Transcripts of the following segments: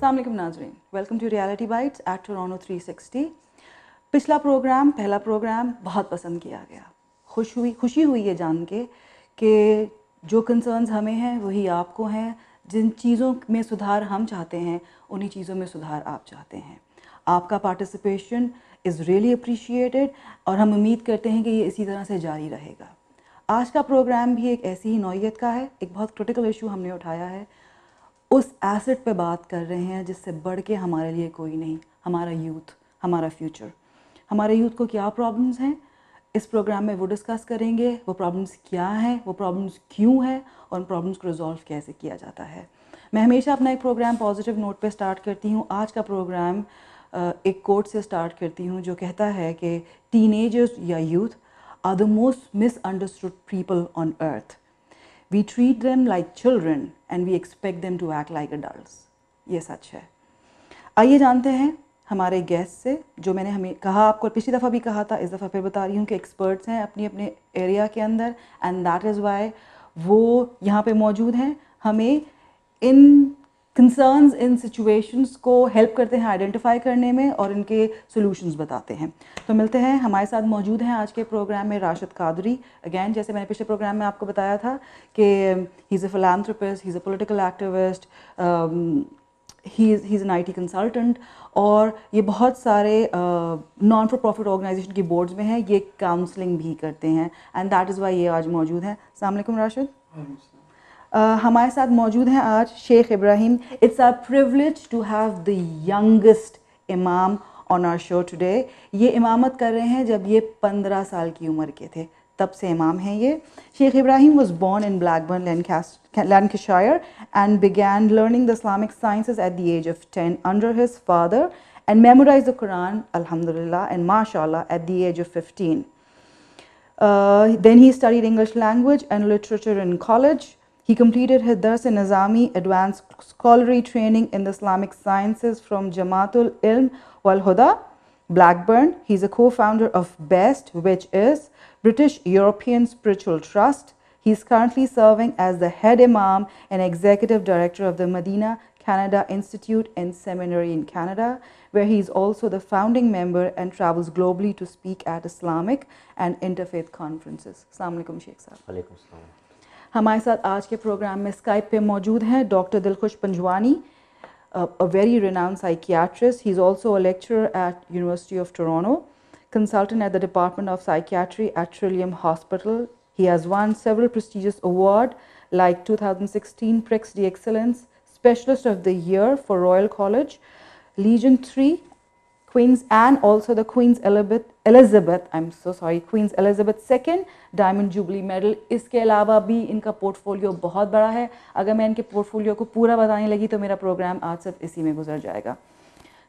अस्सलाम वालेकुम नाज़रीन, welcome to reality bites at Toronto 360। पिछला प्रोग्राम, पहला प्रोग्राम बहुत पसंद किया गया। खुशी हुई ये जान के कि जो कंसर्न्स हमें हैं वही आपको हैं। जिन चीज़ों में सुधार हम चाहते हैं उन्हीं चीज़ों में सुधार आप चाहते हैं। आपका पार्टिसिपेशन इज़ रियली अप्रिशिएटेड और हम उम्मीद करते हैं कि ये इसी तरह से जारी रहेगा। आज का प्रोग्राम भी एक ऐसी ही नौइयत का है। एक बहुत क्रिटिकल इशू हमने उठाया है। उस एसेट पे बात कर रहे हैं जिससे बढ़ के हमारे लिए कोई नहीं, हमारा यूथ, हमारा फ्यूचर। हमारे यूथ को क्या प्रॉब्लम्स हैं, इस प्रोग्राम में वो डिस्कस करेंगे। वो प्रॉब्लम्स क्या हैं, वो प्रॉब्लम्स क्यों हैं और उन प्रॉब्लम्स को रिजॉल्व कैसे किया जाता है। मैं हमेशा अपना एक प्रोग्राम पॉजिटिव नोट पे स्टार्ट करती हूँ। आज का प्रोग्राम एक कोट से स्टार्ट करती हूँ जो कहता है कि टीनेजर्स या youth are the most misunderstood people on earth. We treat them like children and we expect them to act like adults. ये सच है। आइए जानते हैं हमारे गेस्ट से, जो मैंने हमें कहा, आपको पिछली दफ़ा भी कहा था, इस दफ़ा फिर बता रही हूँ कि एक्सपर्ट्स हैं अपने अपने एरिया के अंदर एंड दैट इज़ वाई वो यहाँ पे मौजूद हैं। हमें इन कंसर्न्स, इन सिचुएशंस को हेल्प करते हैं आइडेंटिफाई करने में और इनके सॉल्यूशंस बताते हैं। तो मिलते हैं, हमारे साथ मौजूद हैं आज के प्रोग्राम में राशिद कादरी। अगैन, जैसे मैंने पिछले प्रोग्राम में आपको बताया था कि he is a philanthropist, he is a political activist, he is an IT consultant और ये बहुत सारे नॉन फॉर प्रॉफिट ऑर्गेनाइजेशन की बोर्ड्स में हैं। ये काउंसलिंग भी करते हैं एंड दैट इज़ वाई ये आज मौजूद हैं। अस्सलाम वालेकुम राशिद। हमारे साथ मौजूद हैं आज Sheikh Ibrahim. It's our privilege to have the youngest imam on our show today. ये इमामत कर रहे हैं जब ये 15 साल की उम्र के थे, तब से इमाम हैं ये। Sheikh Ibrahim was born in Blackburn, Lancashire and began learning the Islamic sciences at the age of 10 under his father and memorized the Quran, alhamdulillah and mashallah, at the age of 15. Then he studied English language and literature in college. He completed his Dars in Nizami advanced scholarly training in the Islamic sciences from Jamaatul Ilm wal Huda, Blackburn. He's a co-founder of BEST, which is British European Spiritual Trust. He's currently serving as the head imam and executive director of the Medina Canada Institute and Seminary in Canada, where he is also the founding member and travels globally to speak at Islamic and interfaith conferences. Assalamu alaikum Sheikh साहब। वालेकुम सलाम। हमारे साथ आज के programme में Skype पे मौजूद हैं doctor Dilkhush Panjwani, a very renowned psychiatrist. He's also a lecturer at University of Toronto, consultant at the Department of Psychiatry at Trillium Hospital. He has won several prestigious awards like 2016 Prix d'Excellence, Specialist of the Year for Royal College, Legion 3, Queen's, and also the Queen's Elizabeth II Diamond Jubilee Medal. इसके अलावा भी इनका portfolio बहुत बड़ा है। अगर मैं इनके पोर्टफोलियो को पूरा बताने लगी तो मेरा प्रोग्राम आज सिर्फ इसी में गुजर जाएगा।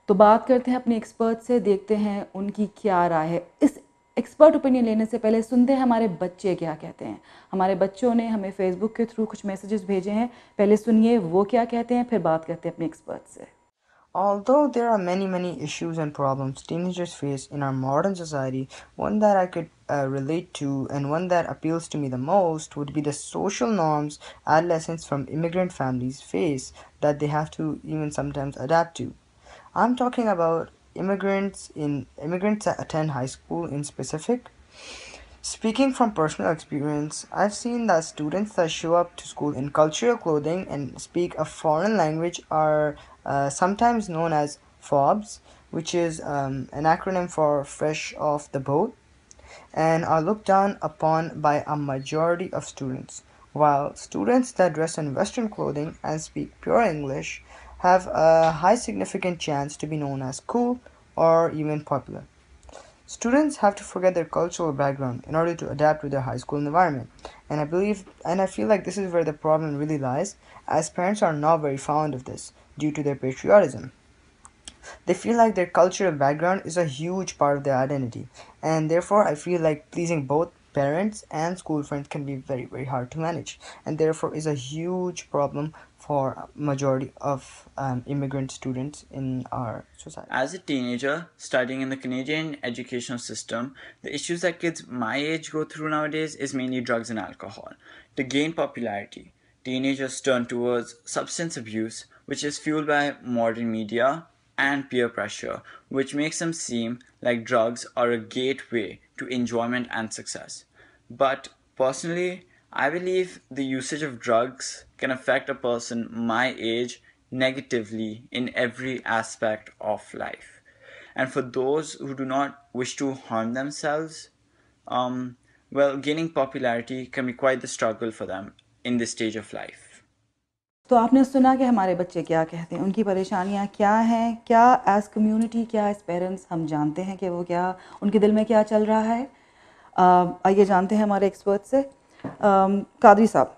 तो बात करते हैं अपने एक्सपर्ट से, देखते हैं उनकी क्या राय है। इस एक्सपर्ट ओपिनियन लेने से पहले सुनते हैं हमारे बच्चे क्या कहते हैं। हमारे बच्चों ने हमें फेसबुक के थ्रू कुछ मैसेजेस भेजे हैं, पहले सुनिए वो क्या कहते हैं, फिर बात करते हैं अपने एक्सपर्ट से। Although there are many issues and problems teenagers face in our modern society, one that I could relate to and one that appeals to me the most would be the social norms adolescents from immigrant families face that they have to even sometimes adapt to. I'm talking about immigrants that attend high school in specific. Speaking from personal experience, I've seen that students that show up to school in cultural clothing and speak a foreign language are sometimes known as FOBs, which is an acronym for Fresh Off the Boat, and are looked down upon by a majority of students, while students that dress in Western clothing and speak pure English have a high significant chance to be known as cool or even popular. Students have to forget their cultural background in order to adapt to their high school environment, and I feel like this is where the problem really lies, as parents are not very fond of this due to their patriotism. They feel like their cultural background is a huge part of their identity, and therefore I feel like pleasing both parents and school friends can be very hard to manage, and therefore is a huge problem for majority of immigrant students in our society. As a teenager studying in the Canadian educational system, the issues that kids my age go through nowadays is mainly drugs and alcohol. To gain popularity, teenagers turn towards substance abuse, which is fueled by modern media and peer pressure, which makes them seem like drugs are a gateway to enjoyment and success. But personally, I believe the usage of drugs can affect a person my age negatively in every aspect of life. And for those who do not wish to harm themselves, well, gaining popularity can be quite the struggle for them in this stage of life. तो आपने सुना कि हमारे बच्चे क्या कहते हैं, उनकी परेशानियां क्या हैं, क्या एज कम्युनिटी, क्या एज पेरेंट्स हम जानते हैं कि वो क्या, उनके दिल में क्या चल रहा है। आइए जानते हैं हमारे एक्सपर्ट से। कादरी साहब,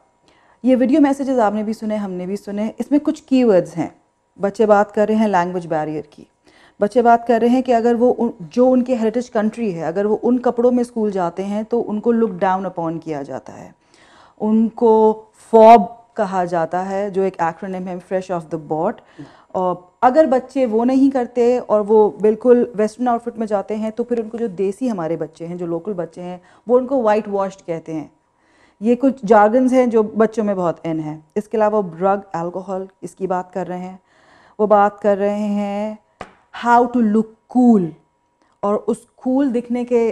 ये वीडियो मैसेजेस आपने भी सुने, हमने भी सुने, इसमें कुछ कीवर्ड्स हैं। बच्चे बात कर रहे हैं लैंग्वेज बैरियर की, बच्चे बात कर रहे हैं कि अगर वो जो उनके हेरिटेज कंट्री है, अगर वो उन कपड़ों में स्कूल जाते हैं तो उनको लुक डाउन अपॉन किया जाता है, उनको फॉब कहा जाता है, जो एक एक्रोनिम है, फ्रेश ऑफ द बॉट। और अगर बच्चे वो नहीं करते और वो बिल्कुल वेस्टर्न आउटफिट में जाते हैं तो फिर उनको जो देसी हमारे बच्चे हैं, जो लोकल बच्चे हैं, वो उनको वाइट वॉश्ड कहते हैं। ये कुछ जार्गन्स हैं जो बच्चों में बहुत इन है। इसके अलावा ड्रग, अल्कोहल, इसकी बात कर रहे हैं। वो बात कर रहे हैं हाउ टू लुक कूल, और उस कूल दिखने के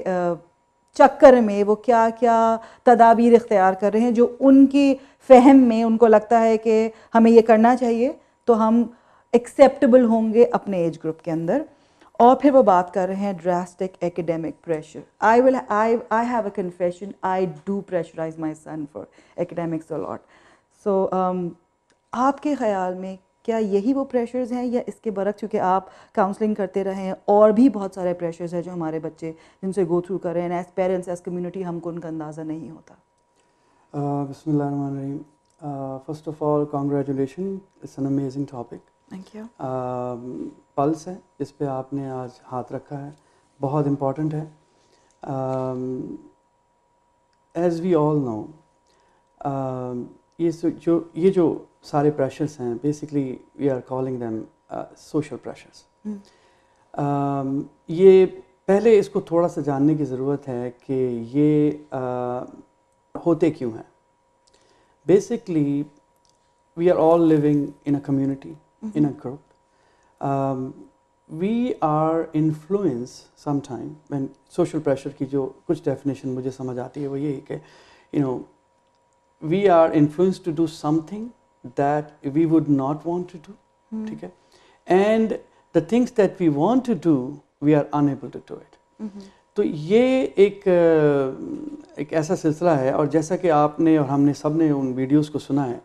चक्कर में वो क्या क्या तदाबीर इख्तियार कर रहे हैं जो उनकी फ़हम में उनको लगता है कि हमें ये करना चाहिए तो हम एक्सेप्टेबल होंगे अपने एज ग्रुप के अंदर। और फिर वो बात कर रहे हैं drastic academic pressure. I have a confession, I do pressurise my son for academics a lot. So आपके ख़्याल में क्या यही वो प्रेशर्स हैं, या इसके बरक्स, क्योंकि आप काउंसलिंग करते रहे हैं, और भी बहुत सारे प्रेशर्स हैं जो हमारे बच्चे जिनसे गो थ्रू कर रहे हैं, एज पेरेंट्स, एज कम्युनिटी हमको उनका अंदाज़ा नहीं होता। बिस्मिल्लाहिर्रहमानिर्रहीम। First of all congratulation, it's an amazing topic. Thank you. Pulse है, इस पे आपने आज हाथ रखा है, बहुत इम्पॉर्टेंट है। एज़ वी ऑल नो, ये जो सारे प्रेशर्स हैं, basically we are calling them social pressures. ये पहले इसको थोड़ा सा जानने की ज़रूरत है कि ये होते क्यों हैं। Basically we are all living in a community, in a group. We are influence sometime when social pressure की जो कुछ डेफिनेशन मुझे समझ आती है वो ये कि we are influenced to do something that we would not want to do, ठीक है, and the things that we want to do we are unable to do it. तो ये एक ऐसा सिलसिला है, और जैसा कि आपने और हमने सब ने उन वीडियोस को सुना है,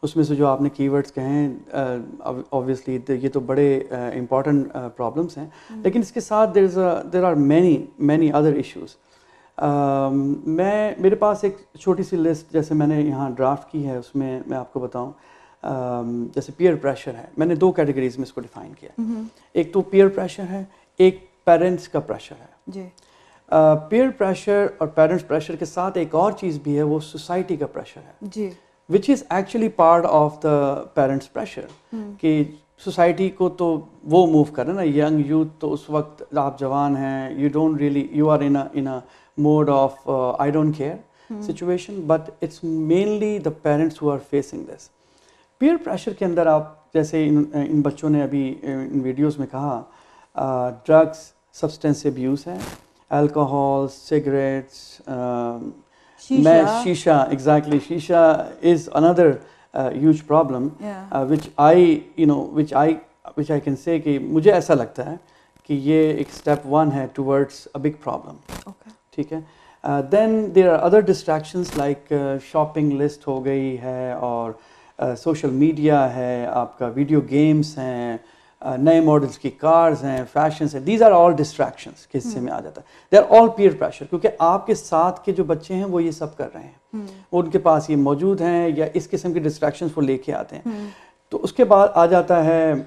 उसमें से जो आपने कीवर्ड्स कहे हैं, ऑब्वियसली ये तो बड़े इम्पॉर्टेंट प्रॉब्लम्स हैं, लेकिन इसके साथ there are many other issues. मेरे पास एक छोटी सी लिस्ट जैसे मैंने यहाँ ड्राफ्ट की है, उसमें मैं आपको बताऊँ, जैसे पीयर प्रेशर है, मैंने दो कैटेगरीज में इसको डिफ़ाइन किया। एक तो पीयर प्रेशर है, एक पेरेंट्स का प्रेशर है जी। पीयर प्रेशर और पेरेंट्स प्रेशर के साथ एक और चीज़ भी है, वो सोसाइटी का प्रेशर है जी, which is actually part of the parents pressure. कि सोसाइटी को तो वो मूव कर रहे हैं ना, यंग यूथ, तो उस वक्त आप जवान हैं, you don't really, you are in a mode of I don't care situation, but it's mainly the parents who are facing this peer pressure. के अंदर आप जैसे इन बच्चों ने अभी इन वीडियोस में कहा, ड्रग्स, सब्सटेंस अब्यूज़ है, अल्कोहल, सिगरेट्स, शीशा, एग्जैक्टली, शीशा is another huge problem, which I can say कि मुझे ऐसा लगता है कि ये एक step one है towards a big problem. ठीक है। Then there are other distractions like shopping list हो गई है, और social media है, आपका video games हैं, नए मॉडल्स की कार्स हैं, फैशंस हैं, दीज आर ऑल डिस्ट्रैक्शंस के हिस्से में आ जाता है। They are all peer pressure, क्योंकि आपके साथ के जो बच्चे हैं वो ये सब कर रहे हैं, वो उनके पास ये मौजूद हैं, या इस किस्म के डिस्ट्रैक्शंस वो लेके आते हैं। तो उसके बाद आ जाता है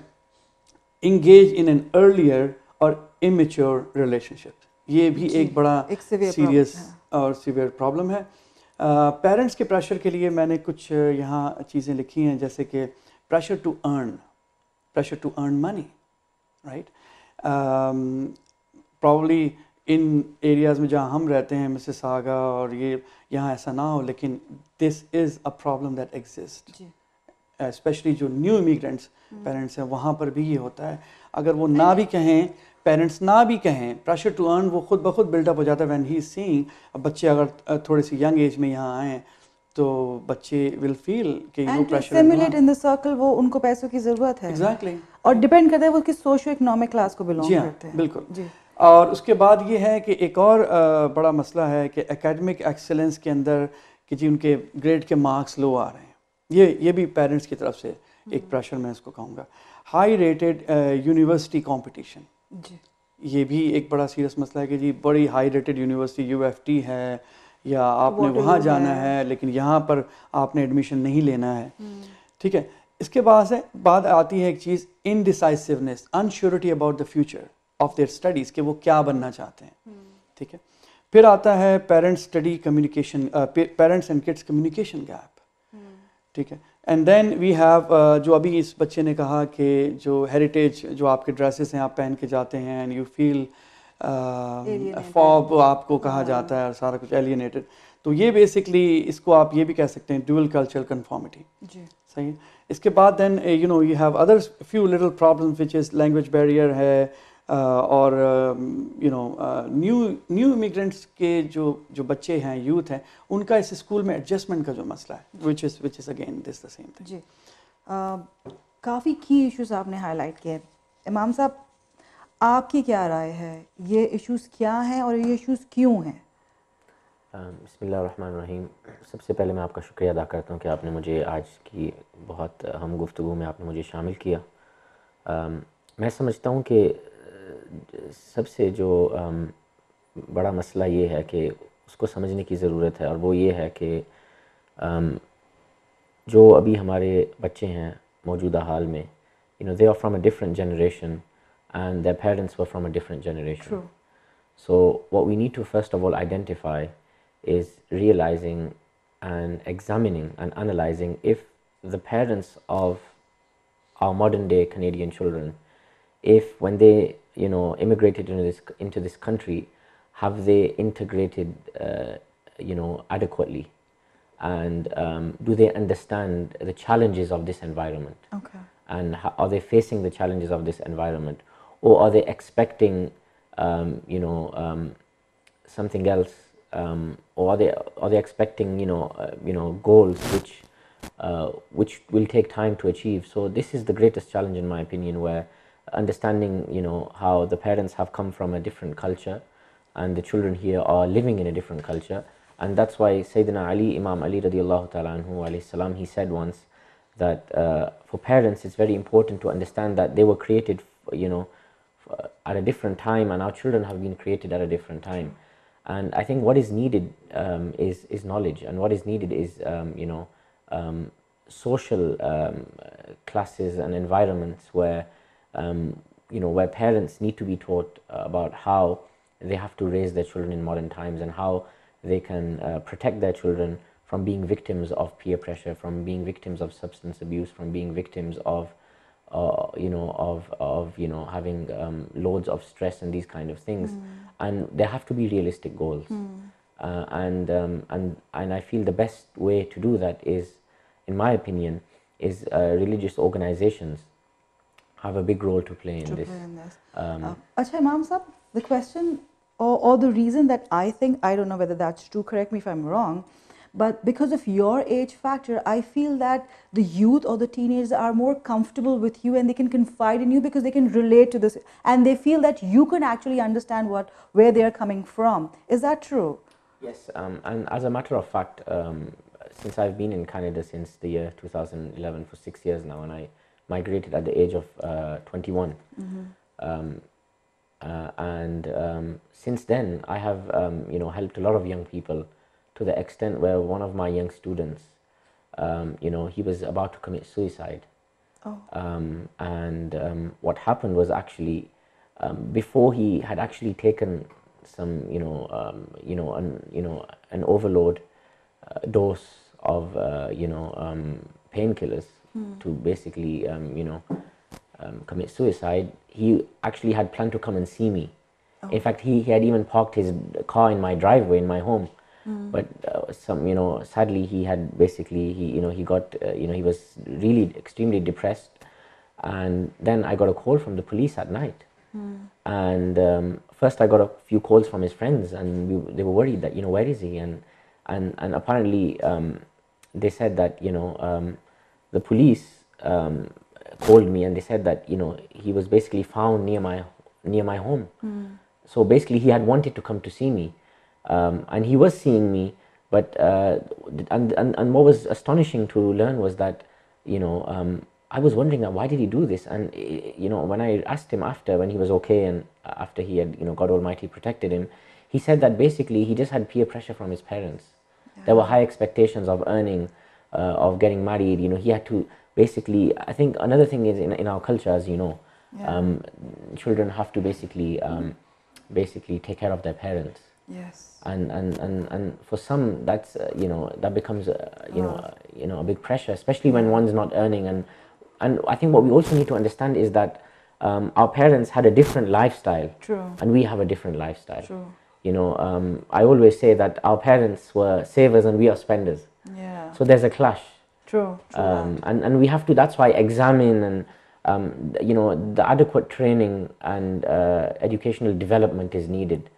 इंगेज इन एन अर्लियर और इमेच्योर रिलेशनशिप। ये भी एक बड़ा सीरियस और सीवियर प्रॉब्लम है। पेरेंट्स के प्रेशर के लिए मैंने कुछ यहाँ चीज़ें लिखी हैं, जैसे कि pressure to earn money, right? Probably in areas में जहाँ हम रहते हैं मिसिसागा और ये यहाँ ऐसा ना हो, लेकिन this is a problem that exist, जी स्पेशली जो न्यू इमिग्रेंट्स पेरेंट्स हैं वहाँ पर भी ये होता है। अगर वो ना भी कहें, पेरेंट्स ना भी कहें, प्रेशर टू अर्न वो खुद ब खुद बिल्डअप हो जाता है व्हेन ही इज सीइंग। अब बच्चे अगर थोड़ी सी यंग एज में यहाँ आएँ तो बच्चे विल फील कि and to pressure simulate in the circle वो उनको पैसों की ज़रूरत है एग्जैक्टली। और डिपेंड करता है वो किस सोशो इकोनॉमिक क्लास को जी बिलोंग हाँ, करते हैं। बिल्कुल। जी और उसके बाद ये है कि एक और बड़ा मसला है कि एकेडमिक एक्सेलेंस के अंदर कि जी उनके ग्रेड के मार्क्स लो आ रहे हैं, ये भी पेरेंट्स की तरफ से एक प्रेशर मैं इसको कहूँगा। हाई रेटेड यूनिवर्सिटी कंपटीशन, जी ये भी एक बड़ा सीरियस मसला है कि जी बड़ी हाई रेटेड यूनिवर्सिटी यूएफटी है या आपने Waterloo वहाँ जाना है। है लेकिन यहाँ पर आपने एडमिशन नहीं लेना है, ठीक है। इसके बाद आती है एक चीज़, indecisiveness, unsurety about the future of their studies कि वो क्या बनना चाहते हैं, ठीक है। फिर आता है parents study communication, parents and kids communication gap, ठीक है। एंड देन वी हैव जो अभी इस बच्चे ने कहा कि जो हेरिटेज जो आपके ड्रेसेस हैं आप पहन के जाते हैं एंड यू फील फॉब आपको कहा जाता है और सारा कुछ एलियनेटेड, तो ये बेसिकली इसको आप ये भी कह सकते हैं ड्यूअल कल्चरल कन्फॉर्मिटी, जी सही है। इसके बाद then you have other few little problems which is language barrier है, और न्यू इमिग्रेंट्स के जो बच्चे हैं, यूथ हैं, उनका इस स्कूल में एडजस्टमेंट का जो मसला है which is again this the same thing. जी काफ़ी की इश्यूज आपने हाईलाइट किए। इमाम साहब, आपकी क्या राय है, ये इश्यूज क्या हैं और ये इश्यूज क्यों हैं? बिस्मिल्लाहिर्रहमानिर्रहीम। सबसे पहले मैं आपका शुक्रिया अदा करता हूँ कि आपने मुझे आज की बहुत हम गुफ्तगू में आपने मुझे शामिल किया। मैं समझता हूँ कि सबसे जो बड़ा मसला ये है कि उसको समझने की ज़रूरत है, और वो ये है कि जो अभी हमारे बच्चे हैं मौजूदा हाल में, they are from a different generation and their parents were from a different generation. True. So what we need to first of all identify is realizing and examining and analyzing if the parents of our modern day Canadian children, if when they immigrated into this country, have they integrated adequately, and do they understand the challenges of this environment, Okay. and are they facing the challenges of this environment, or are they expecting something else, or are they expecting goals which will take time to achieve. So this is the greatest challenge in my opinion, where understanding how the parents have come from a different culture and the children here are living in a different culture. And that's why Sayyidina Ali, Imam Ali radiallahu ta'ala anhu alayhi salam, he said once that for parents it's very important to understand that they were created at a different time, and our children have been created at a different time. And I think what is needed is knowledge, and what is needed is social classes and environments where where parents need to be taught about how they have to raise their children in modern times, and how they can protect their children from being victims of peer pressure, from being victims of substance abuse, from being victims of having loads of stress and these kind of things. And there have to be realistic goals. And I feel the best way to do that is, in my opinion, is religious organizations have a big role to play in this. Acha, Imam Sahab, the question or the reason that I think, I don't know whether that's true, correct me if I'm wrong, but because of your age factor, I feel that the youth or the teenagers are more comfortable with you and they can confide in you because they can relate to this and they feel that you can actually understand where they are coming from. Is that true? Yes, and as a matter of fact, since I've been in Canada since the year 2011 for 6 years now, and I migrated at the age of 21. And since then, I have helped a lot of young people, to the extent where one of my young students, he was about to commit suicide. Oh. And what happened was actually, before he had actually taken some, an overload dose of, painkillers to basically, commit suicide, he actually had planned to come and see me In fact, he had even parked his car in my driveway in my home. But sadly, he had basically he got he was really extremely depressed, and then I got a call from the police at night. And first I got a few calls from his friends, and they were worried that where is he, and apparently they said that the police called me, and they said that he was basically found near my home. So basically he had wanted to come to see me, and he was seeing me, but and what was astonishing to learn was that I was wondering that why did he do this, and when I asked him after, when he was okay and after he had God Almighty protected him, he said that basically he just had peer pressure from his parents. There were high expectations of earning, of getting married. He had to basically, I think another thing is in our culture, as children have to basically take care of their parents. Yes. And for some that's that becomes a big pressure, especially when one's not earning. And I think what we also need to understand is that our parents had a different lifestyle. True. And we have a different lifestyle. True. I always say that our parents were savers and we are spenders. Yeah. So there's a clash. True. And we have to, that's why examine and the adequate training and educational development is needed.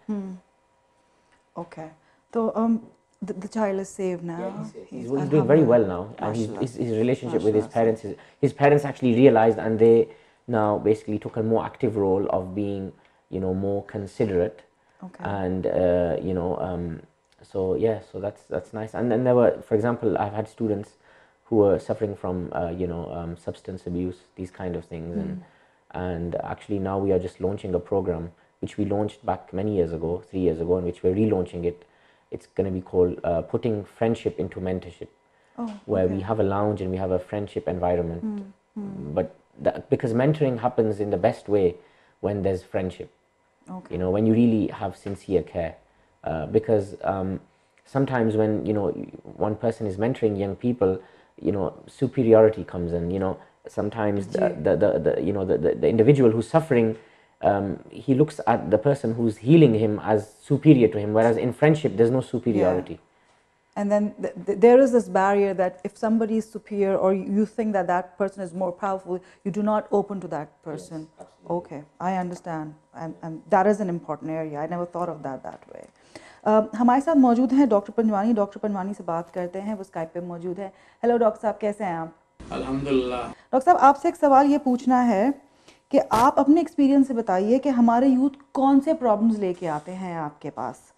Okay. So the child is saved now. Yeah, he's doing very well now, and his relationship with his parents actually realized, and they now basically took a more active role of being more considerate. Okay. And so that's nice. And then there were, for example, I've had students who were suffering from substance abuse, these kind of things. And actually now we are just launching a program which we launched back many years ago, 3 years ago, and which we're relaunching it. It's going to be called Putting Friendship into Mentorship, where we have a lounge and we have a friendship environment. But because mentoring happens in the best way when there's friendship. Okay. When you really have sincere care, because sometimes when one person is mentoring young people, superiority comes in. Sometimes the individual who's suffering, he looks at the person who's healing him as superior to him, whereas in friendship there's no superiority. Yeah. And then there is this barrier that if somebody is superior or you think that that person is more powerful, you do not open to that person. Yes, okay, I understand. And that is an important area. I never thought of that way. हमारे साथ मौजूद हैं doctor Panjwani से बात करते हैं, वो Skype पे मौजूद है. हेलो डॉक्टर साहब, कैसे हैं आप? अल्हम्दुलिल्लाह. डॉक्टर साहब, आपसे एक सवाल ये पूछना है कि आप अपने एक्सपीरियंस से बताइए कि हमारे यूथ कौन से प्रॉब्लम्स लेके आते हैं आपके पास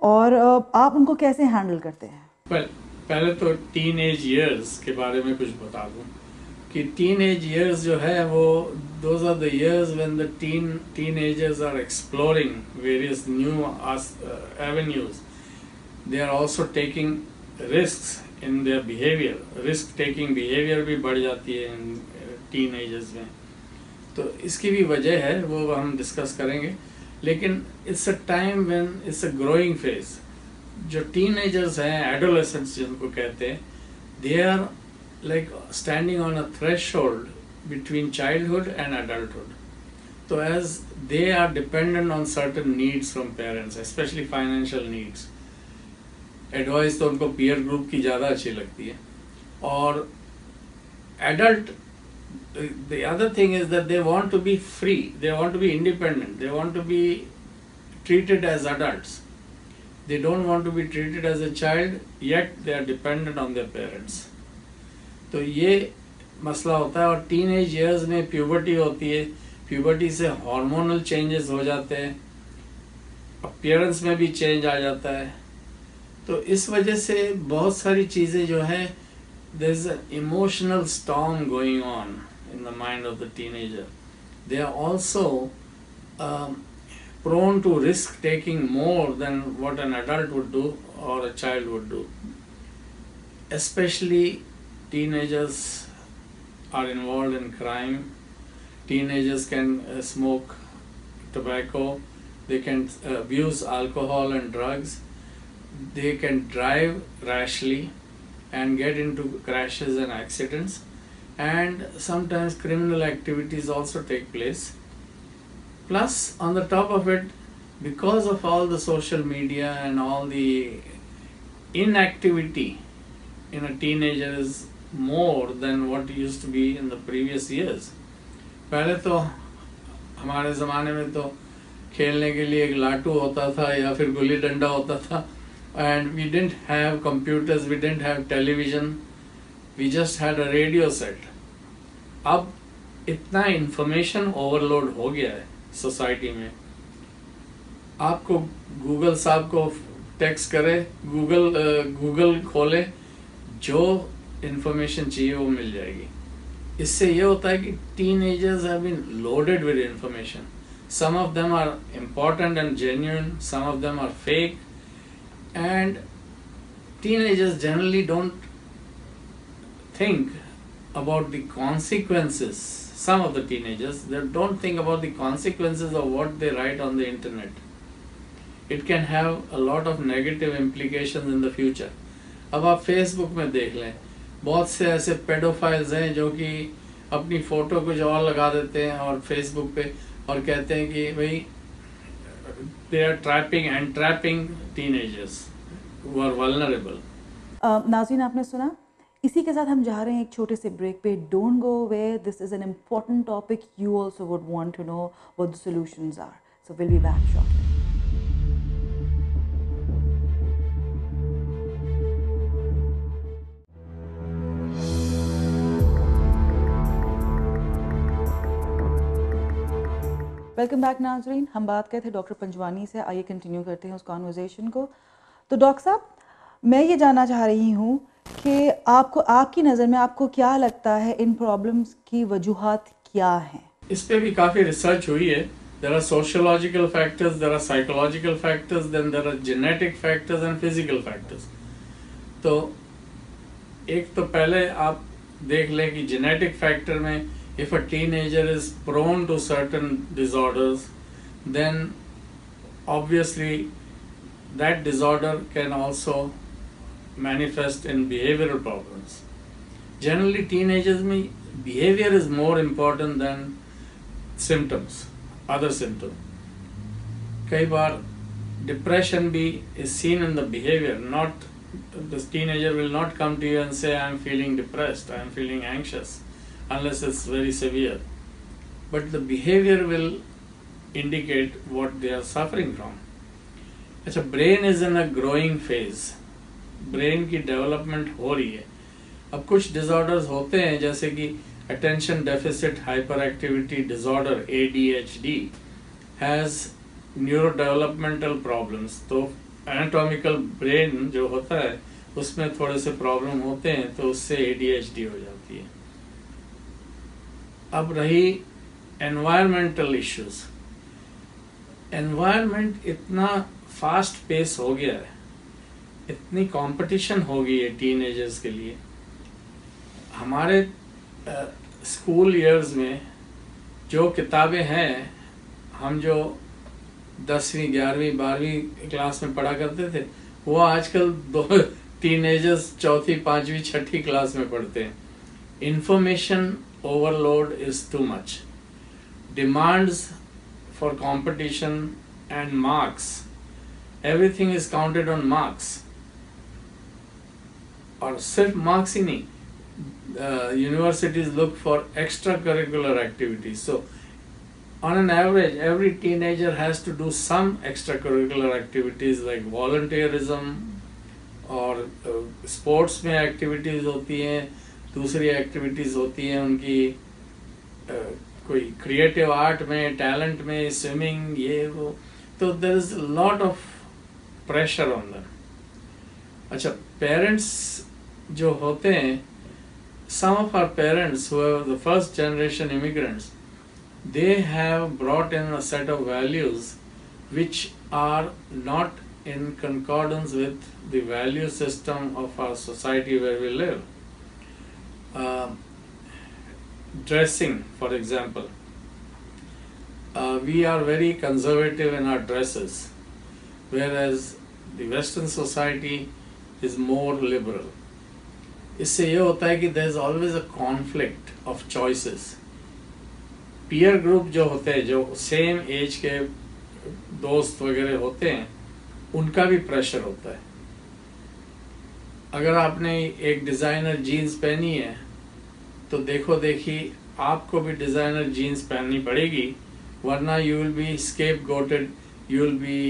और आप उनको कैसे हैंडल करते हैं? पहले तो टीन एज ईयर्स के बारे में कुछ बता दूं कि टीन एज ईयर्स जो है वो those are the years when the teenagers are exploring various new avenues. They are also taking risks in their behavior. Risk taking behavior भी बढ़ जाती है इन teenagers में. तो इसकी भी वजह है, वो हम डिस्कस करेंगे. लेकिन it's a time when it's a growing phase. जो teenagers हैं, adolescents जिनको कहते हैं, they are like standing on a threshold between childhood and adulthood. So as they are dependent on certain needs from parents, especially financial needs, advice तो उनको peer group की ज़्यादा अच्छी लगती है. और adult, the other thing is that they want to be free, they want to be independent, they want to be treated as adults. They don't want to be treated as a child, yet they are dependent on their parents. तो ये मसला होता है. और teenage years में puberty होती है, puberty से हार्मोनल चेंजेस हो जाते हैं, अपीयरेंस में भी चेंज आ जाता है. तो इस वजह से बहुत सारी चीज़ें जो हैं, there is an emotional storm going on in the mind of the teenager. They are also prone to risk taking more than what an adult would do or a child would do. Especially teenagers are involved in crime. Teenagers can smoke tobacco, they can abuse alcohol and drugs, they can drive rashly and get into crashes and accidents, and sometimes criminal activities also take place. Plus, on the top of it, because of all the social media and all the inactivity in a teenager is more than what used to be in the previous years. पहले तो हमारे ज़माने में तो खेलने के लिए एक लाटू होता था या फिर गुल्ली डंडा होता था, and we didn't have computers, we didn't have television, we just had a radio set. अब इतना इंफॉर्मेशन ओवरलोड हो गया है सोसाइटी में, आपको गूगल साहब को टेक्स्ट करे, गूगल खोले, जो इंफॉर्मेशन चाहिए वो मिल जाएगी. इससे ये होता है कि teenagers have been loaded with information. Some of them are important and genuine, some of them are fake, and teenagers generally don't think about the consequences. Some of the teenagers, they don't think about the consequences of what they write on the internet. It can have a lot of negative implications in the future. अब आप Facebook में देख लें, बहुत से ऐसे paedophiles हैं जो कि अपनी फ़ोटो कुछ और लगा देते हैं और फेसबुक पे और कहते हैं कि भाई they are trapping and trapping teenagers who are vulnerable. नाज़रीन, आपने सुना. इसी के साथ हम जा रहे हैं एक छोटे से ब्रेक पे. Don't go away, this is an important topic. You also would want to know what the solutions are. So will be back shortly. Welcome back नाजरीन. हम बात करते थे डॉक्टर पंजवानी से. आइए कंटिन्यू करते हैं उस कॉन्वर्जेशन को. तो डॉक्टर साहब, मैं ये जानना चाह रही हूँ कि आपकी नज़र में आपको क्या लगता है इन प्रॉब्लम्स की वजूहात क्या हैं? इस पे भी काफ़ी रिसर्च हुई है. There are sociological factors, there are psychological factors, then there are genetic factors and physical factors. तो एक तो पहले आप देख लें कि जेनेटिक फैक्टर में if a teenager is prone to certain disorders, then obviously that disorder can also manifest in behavioral problems. Generally, teenagers में behavior is more important than symptoms, other symptoms. कई बार depression भी is seen in the behavior. Not the teenager will not come to you and say, I am feeling depressed, I am feeling anxious, unless it's very severe. But the behavior will indicate what they are suffering from. अच्छा, brain is in a growing phase. brain की development हो रही है. अब कुछ disorders होते हैं जैसे कि attention deficit hyperactivity disorder ADHD has neurodevelopmental problems. तो anatomical brain जो होता है उसमें थोड़े से problem होते हैं, तो उससे ADHD हो जाती है. अब रही एनवायरमेंटल इश्यूज. एनवायरनमेंट इतना फास्ट पेस हो गया है, इतनी कंपटीशन हो गई है टीनेजर्स के लिए. हमारे स्कूल ईयर्स में जो किताबें हैं, हम जो 10वीं 11वीं 12वीं क्लास में पढ़ा करते थे, वो आजकल दो टीनेजर्स 4th 5वीं 6th क्लास में पढ़ते हैं. Information overload is too much. Demands for competition and marks. Everything is counted on marks. और सिर्फ marks ही नहीं, universities look for extracurricular activities. So on an average, every teenager has to do some extracurricular activities like volunteerism, और sports में activities होती हैं, दूसरी activities होती हैं उनकी, कोई क्रिएटिव आर्ट में, टैलेंट में, स्विमिंग, ये वो. तो there is lot of pressure on them. अच्छा, पेरेंट्स जो होते हैं, some of our parents who are the first generation immigrants, they have brought in a set of values which are not in concordance with the value system of our society where we live. Dressing, for example, we are very conservative in our dresses, whereas the Western society is more liberal. इससे ये होता है कि there is always a conflict of choices. Peer group जो होते हैं, जो same age के दोस्त वगैरह होते हैं उनका भी प्रेशर होता है। अगर आपने एक डिज़ाइनर जीन्स पहनी है तो देखो देखी आपको भी डिज़ाइनर जीन्स पहननी पड़ेगी, वरना you will be scapegoated, you will be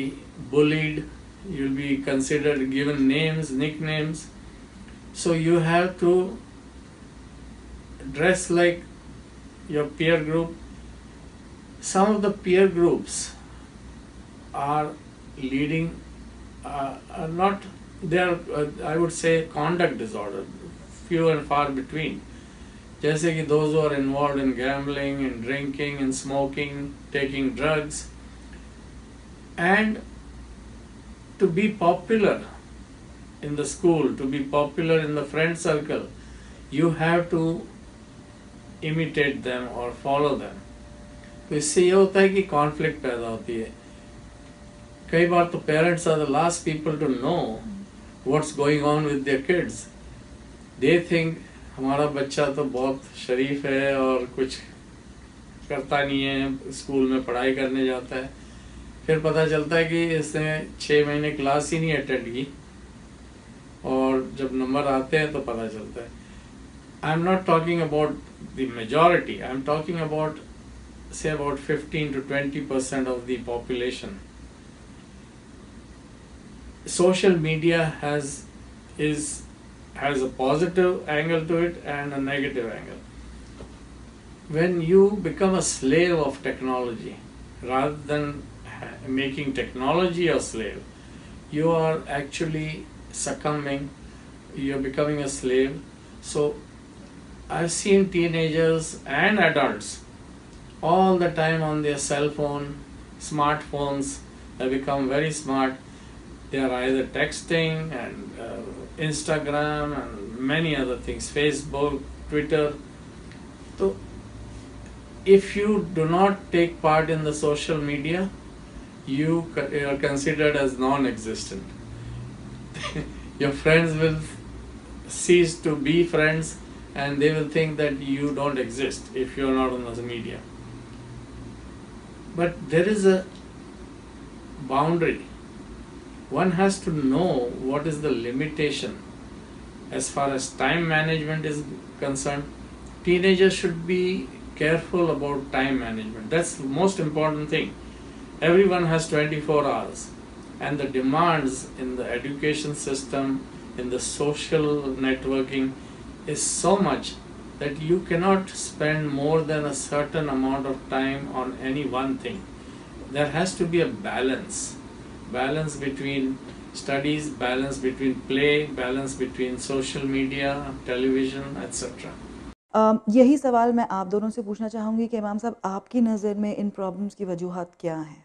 bullied, you will be considered, given names, nicknames. So you have to dress like your peer group. Some of the peer groups are leading, are not, they are, I would say, conduct disorder, few and far between. जैसे कि those who are involved in gambling, in drinking, in smoking, taking drugs, and to be popular in the school, to be popular in the friend circle, you have to imitate them or follow them. तो इससे ये होता है कि conflict पैदा होती है। कई बार तो parents are the last people to know what's going on with their kids. They think हमारा बच्चा तो बहुत शरीफ है और कुछ करता नहीं है, स्कूल में पढ़ाई करने जाता है। फिर पता चलता है कि इसने 6 महीने क्लास ही नहीं अटेंड की और जब नंबर आते हैं तो पता चलता है। I am not talking about the majority, I am talking about say about 15 to 20% of the population. Social media has a positive angle to it and a negative angle. When you become a slave of technology rather than making technology your slave, you are actually succumbing, you're becoming a slave. So I've seen teenagers and adults all the time on their cell phone, smartphones. They become very smart. They are either texting and Instagram and many other things, Facebook, Twitter. So if you do not take part in the social media, you are considered as non-existent. Your friends will cease to be friends and they will think that you don't exist if you are not on the media. But there is a boundary. One has to know what is the limitation as far as time management is concerned. Teenagers should be careful about time management. That's the most important thing. Everyone has 24 hours, and the demands in the education system, in the social networking is so much that you cannot spend more than a certain amount of time on any one thing. There has to be a balance between studies, balance between play, balance between social media, television, etc. यही सवाल मैं आप दोनों से पूछना चाहूँगी कि इमाम साहब, आपकी नज़र में इन प्रॉब्लम्स की वजूहात क्या हैं?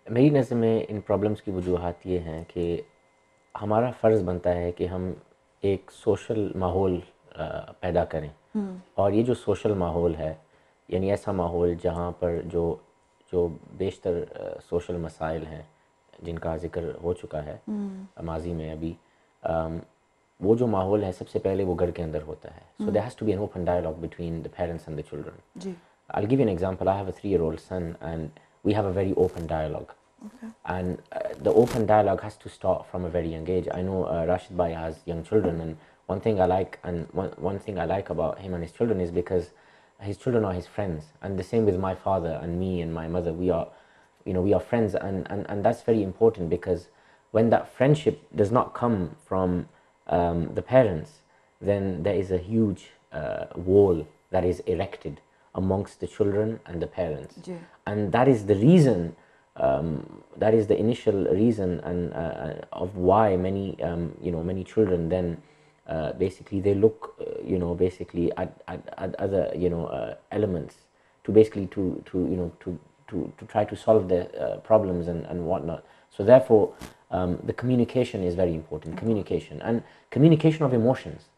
मेरी नज़र में इन प्रॉब्लम्स की वजूहात ये हैं कि हमारा फ़र्ज़ बनता है कि हम एक सोशल माहौल पैदा करें, और ये जो सोशल माहौल है, यानी ऐसा माहौल जहाँ पर जो बेशतर सोशल मसाइल हैं जिनका ज़िक्र हो चुका है माजी में अभी, वो जो माहौल है सबसे पहले वो घर के अंदर होता है. So there has to be an open dialogue between the parents and the children. Ji. I'll give you an example. I have a 3-year-old son and we have a very open dialogue. Okay. And the open dialogue has to start from a very young age. I know Rashid Bhai has young children, and one thing I like about him and his children is because his children are his friends, and the same with my father and me and my mother. We are friends, and that's very important, because when that friendship does not come from the parents, then there is a huge wall that is erected amongst the children and the parents. Yeah. And that is the reason, that is the initial reason and of why many many children then basically they look basically at other elements to basically to try to solve their problems and whatnot. So therefore the communication is very important. Communication of emotions,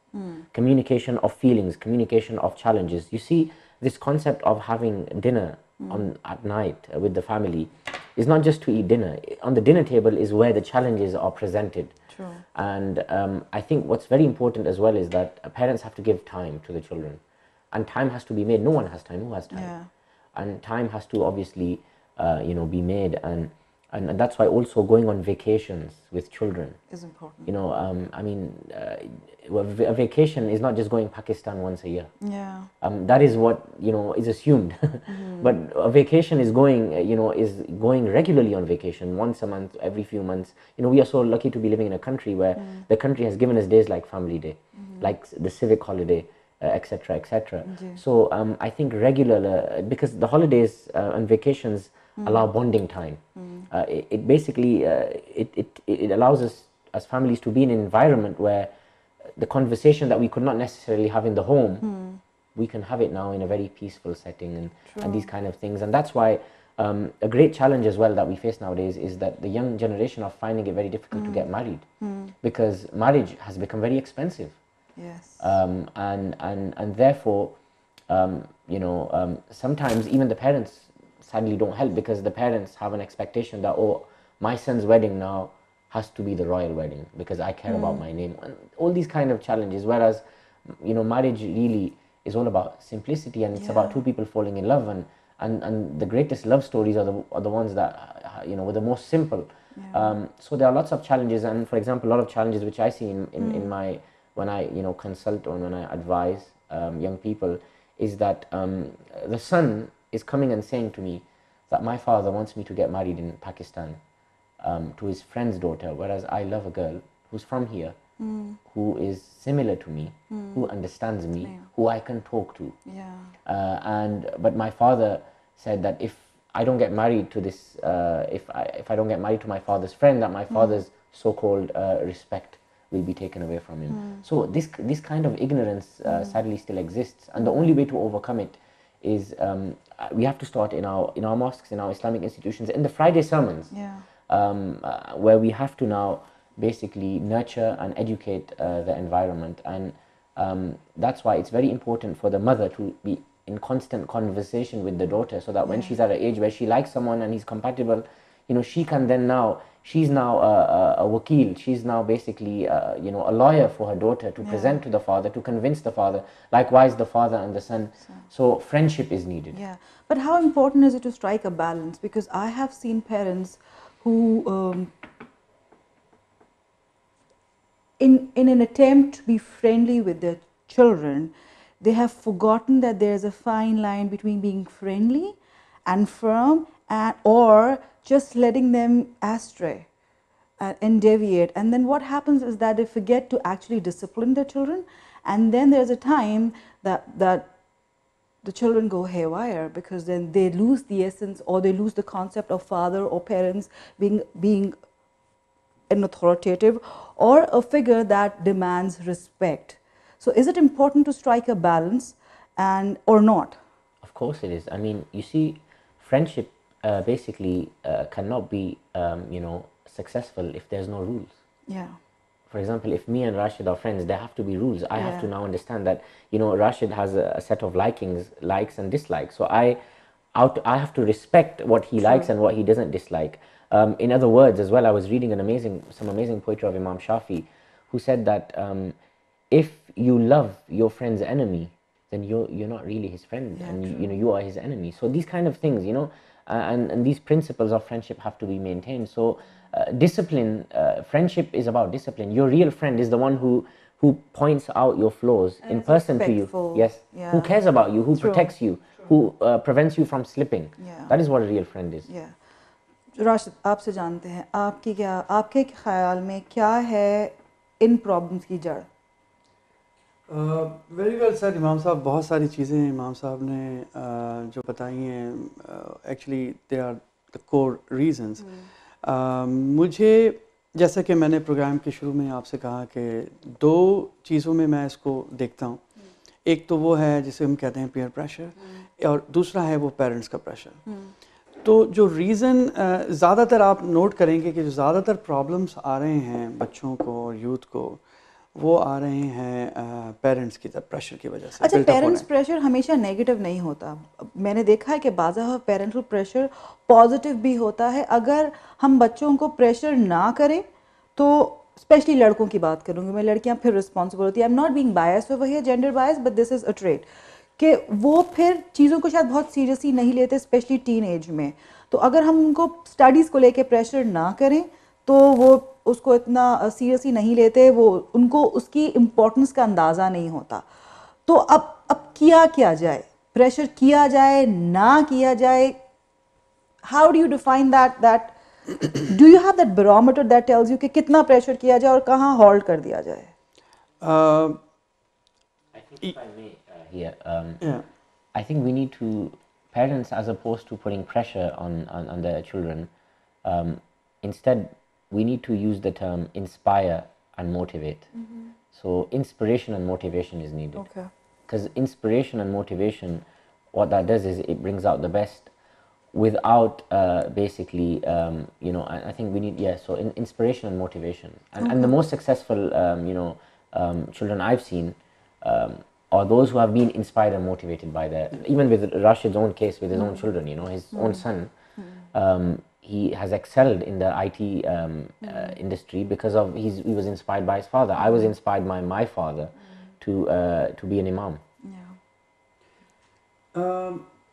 communication of feelings, communication of challenges. You see, this concept of having dinner at night with the family is not just to eat dinner. On the dinner table is where the challenges are presented. True. And I think what's very important as well is that parents have to give time to the children, and time has to be made. No one has time. Who has time? Yeah. And time has to obviously you know, be made, and that's why also going on vacations with children is important. you know, I mean, a vacation is not just going Pakistan once a year. Yeah. That is what, you know, is assumed. But a vacation is going, you know, is going regularly on vacation once a month, every few months. You know, we are so lucky to be living in a country where the country has given us days like Family Day, like the civic holiday, etc., etc. So I think regular, because the holidays and vacations allow bonding time. It basically it allows us as families to be in an environment where the conversation that we could not necessarily have in the home, we can have it now in a very peaceful setting, and these kind of things. And that's why a great challenge as well that we face nowadays is that the young generation are finding it very difficult to get married, because marriage has become very expensive. Yes. And therefore, you know, sometimes even the parents sadly don't help, because the parents have an expectation that, oh, my son's wedding now has to be the royal wedding because I care about my name, and all these kind of challenges. Whereas, you know, marriage really is all about simplicity, and it's about two people falling in love, and the greatest love stories are the ones that, you know, were the most simple. So there are lots of challenges, and for example, a lot of challenges which I see in my, when I, you know, consult or when I advise young people, is that the son is coming and saying to me that my father wants me to get married in Pakistan to his friend's daughter, whereas I love a girl who's from here, who is similar to me, who understands me, who I can talk to. But my father said that if I don't get married to this, if I don't get married to my father's friend, that my father's so-called respect will be taken away from him. So this kind of ignorance sadly still exists, and the only way to overcome it is we have to start in our mosques, in our Islamic institutions, in the Friday sermons, where we have to now basically nurture and educate the environment. And that's why it's very important for the mother to be in constant conversation with the daughter, so that when she's at an age where she likes someone and he's compatible, you know, she can then now, she's now a wakil, she's now basically you know, a lawyer for her daughter to present to the father, to convince the father, likewise the father and the son. So friendship is needed. Yeah, but how important is it to strike a balance? Because I have seen parents who in an attempt to be friendly with their children, they have forgotten that there is a fine line between being friendly and firm, or just letting them astray and deviate. And then what happens is that they forget to actually discipline their children, and then there's a time that the children go haywire, because then they lose the essence, or they lose the concept of father or parents being an authoritative or a figure that demands respect. So is it important to strike a balance, and or not? Of course it is. I mean, you see, friendship basically cannot be you know, successful if there's no rules. Yeah. For example, if me and Rashid are friends, there have to be rules. I have to now understand that, you know, Rashid has a set of likes and dislikes. So I have to respect what he likes and what he doesn't dislike. In other words, as well, I was reading some amazing poetry of Imam Shafi, who said that if you love your friend's enemy, then you're not really his friend, and you know, you are his enemy. So these kind of things, you know, and these principles of friendship have to be maintained. So discipline, friendship is about discipline. Your real friend is the one who points out your flaws in person to you. Yes. Who cares about you, who protects you, who prevents you from slipping. That is what a real friend is. Yeah. Rashid, आपसे जानते हैं, आपके ख्याल में क्या है इन problems की जड़? वेरी वेल सर, इमाम साहब, बहुत सारी चीज़ें इमाम साहब ने जो बताई हैं, actually they are the core reasons. मुझे, जैसा कि मैंने प्रोग्राम के शुरू में आपसे कहा कि दो चीज़ों में मैं इसको देखता हूँ. एक तो वो है जिसे हम कहते हैं पीयर प्रेशर, और दूसरा है वो पेरेंट्स का प्रेशर. तो जो रीज़न ज़्यादातर आप नोट करेंगे कि जो ज़्यादातर प्रॉब्लम्स आ रहे हैं बच्चों को और यूथ को, वो आ रहे हैं पेरेंट्स की तरफ प्रेशर की वजह से. अच्छा, पेरेंट्स प्रेशर हमेशा नेगेटिव नहीं होता. मैंने देखा है कि बाज़ा पेरेंटल प्रेशर पॉजिटिव भी होता है. अगर हम बच्चों को प्रेशर ना करें, तो स्पेशली लड़कों की बात करूँगी मैं, लड़कियाँ फिर रिस्पॉन्सिबल होती है. I am not being biased over here, gender bias, but this is a trait कि वो फिर चीज़ों को शायद बहुत सीरियसली नहीं लेते, स्पेशली टीन एज में। तो अगर हम उनको स्टडीज़ को लेके प्रेशर ना करें तो वो उसको इतना सीरियसली नहीं लेते, वो उनको उसकी इम्पोर्टेंस का अंदाज़ा नहीं होता। तो अब किया जाए, प्रेशर किया जाए ना किया जाए, how do you define that do you have that barometer that tells you कि कितना प्रेशर किया जाए और कहाँ होल्ड कर दिया जाए? I think if I may here, Yeah. I think we need to, parents, as opposed to putting pressure on their children, instead we need to use the term inspire and motivate. So inspiration and motivation is needed. Okay. Because inspiration and motivation, what that does is it brings out the best without basically, I think we need, so inspiration and motivation. And the most successful, children I've seen are those who have been inspired and motivated by their, even with Rashid's own case with his own children, his own son, he has excelled in the IT industry because of he was inspired by his father. I was inspired by my father to be an imam.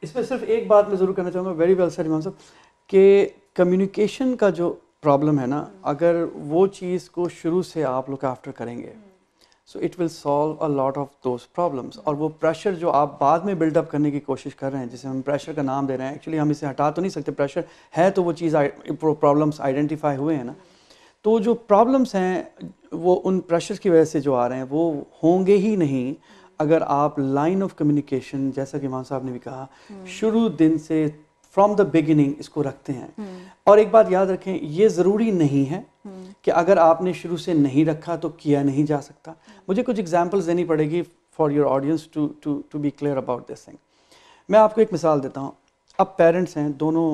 इसमें सिर्फ एक बात मैं ज़रूर करना चाहूँगा, very well sir इमाम साहब, कि कम्युनिकेशन का जो प्रॉब्लम है ना, अगर वो चीज़ को शुरू से आप लुक आफ्टर करेंगे, so it will solve a lot of those problems. और वो प्रेशर जो आप बाद में बिल्डअप करने की कोशिश कर रहे हैं, जिसे हम प्रेशर का नाम दे रहे हैं, एक्चुअली हम इसे हटा तो नहीं सकते, प्रेशर है तो वो चीज़ प्रॉब्लम्स आइडेंटिफाई हुए हैं ना, तो जो प्रॉब्लम्स हैं वो उन प्रेशर्स की वजह से जो आ रहे हैं वो होंगे ही नहीं अगर आप लाइन ऑफ कम्युनिकेशन, जैसा कि इमाम साहब ने भी कहा, शुरू दिन से फ्रॉम द बिगिनिंग इसको रखते हैं। और एक बात याद रखें, ये ज़रूरी नहीं है कि अगर आपने शुरू से नहीं रखा तो किया नहीं जा सकता। मुझे कुछ एग्जांपल्स देनी पड़ेगी for your audience to be clear about this thing. मैं आपको एक मिसाल देता हूँ। अब पेरेंट्स हैं, दोनों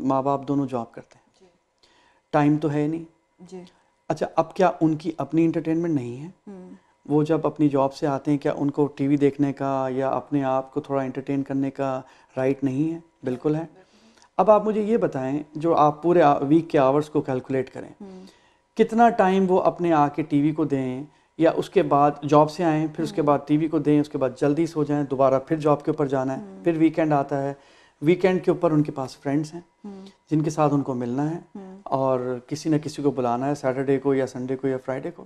माँ बाप दोनों जॉब करते हैं, टाइम तो है नहीं जी। अच्छा, अब क्या उनकी अपनी इंटरटेनमेंट नहीं है? वो जब अपनी जॉब से आते हैं, क्या उनको टीवी देखने का या अपने आप को थोड़ा एंटरटेन करने का राइट नहीं है? बिल्कुल है। अब आप मुझे ये बताएं, जो आप पूरे वीक के आवर्स को कैलकुलेट करें, कितना टाइम वो अपने आके टीवी को दें, या उसके बाद जॉब से आएँ फिर उसके बाद टीवी को दें, उसके बाद जल्दी सो जाएं, दोबारा फिर जॉब के ऊपर जाना है, फिर वीकेंड आता है, वीकेंड के ऊपर उनके पास फ्रेंड्स हैं जिनके साथ उनको मिलना है और किसी न किसी को बुलाना है, सैटरडे को या संडे को या फ्राइडे को।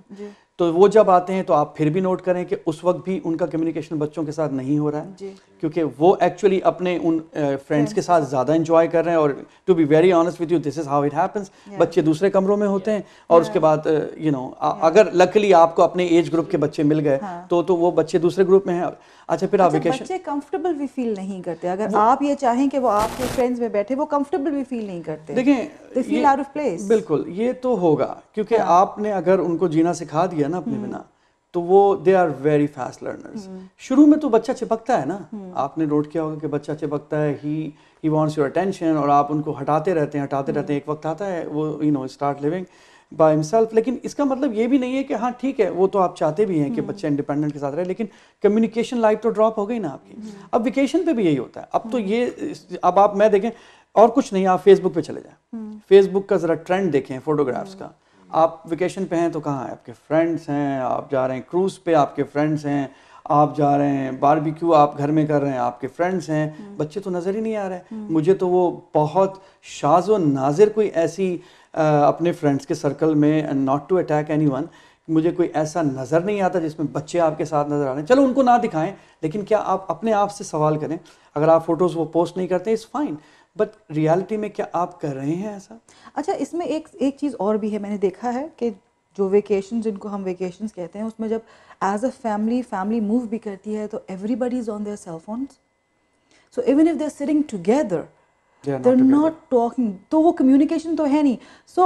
तो वो जब आते हैं तो आप फिर भी नोट करें कि उस वक्त भी उनका कम्युनिकेशन बच्चों के साथ नहीं हो रहा है, क्योंकि वो एक्चुअली अपने उन फ्रेंड्स के साथ ज़्यादा इंजॉय कर रहे हैं। और to be very honest with you, this is how it happens. बच्चे दूसरे कमरों में होते हैं और उसके बाद अगर लकीली आपको अपने एज ग्रुप के बच्चे मिल गए तो वो बच्चे दूसरे ग्रुप में हैं। अच्छा, फिर आप वेकेशन, बच्चे कंफर्टेबल भी फील नहीं करते। अगर आप ये चाहें कि वो आपके फ्रेंड्स में बैठे, वो कंफर्टेबल भी फील नहीं करते। देखें, they feel out of place। बिल्कुल, ये तो होगा, क्योंकि आपने अगर उनको जीना सिखा दिया ना अपने बिना, तो वो they are very fast learners. शुरू में तो बच्चा चिपकता है ना, आपने नोट किया होगा कि बच्चा चिपकता है, ही वांट्स योर अटेंशन, और आप उनको हटाते रहते हैं। एक वक्त आता है वो स्टार्ट लिविंग बाय हिमसेल्फ। लेकिन इसका मतलब ये भी नहीं है कि हाँ ठीक है, वो तो आप चाहते भी हैं कि बच्चा इंडिपेंडेंट के साथ रहे, लेकिन कम्युनिकेशन लाइफ तो ड्रॉप हो गई ना आपकी। अब वेकेशन पे भी यही होता है। अब तो ये, अब आप मैं देखें और कुछ नहीं, आप फेसबुक पे चले जाएं, फेसबुक का ज़रा ट्रेंड देखें फोटोग्राफ्स का। आप वेकेशन पे हैं तो कहाँ है आपके फ्रेंड्स हैं, आप जा रहे हैं क्रूज़ पे, आपके फ्रेंड्स हैं, आप जा रहे हैं बारबेक्यू आप घर में कर रहे हैं, आपके फ्रेंड्स हैं, बच्चे तो नज़र ही नहीं आ रहे। मुझे तो वो बहुत शाज़ व नाज़िर कोई ऐसी अपने फ्रेंड्स के सर्कल में, नॉट टू अटैक एनीवन, मुझे कोई ऐसा नज़र नहीं आता जिसमें बच्चे आपके साथ नज़र आ रहे हैं। चलो उनको ना दिखाएं, लेकिन क्या आप अपने आप से सवाल करें, अगर आप फ़ोटोज़ वो पोस्ट नहीं करते इट्स फाइन, बट रियलिटी में क्या आप कर रहे हैं ऐसा? अच्छा, इसमें एक चीज़ और भी है, मैंने देखा है कि जो वेकेशन, जिनको हम वेकेशंस कहते हैं, उसमें जब एज अ फैमिली मूव भी करती है तो everybody is on their cell phones. So even if they are sitting together, they're not talking, तो वो communication तो है नहीं। So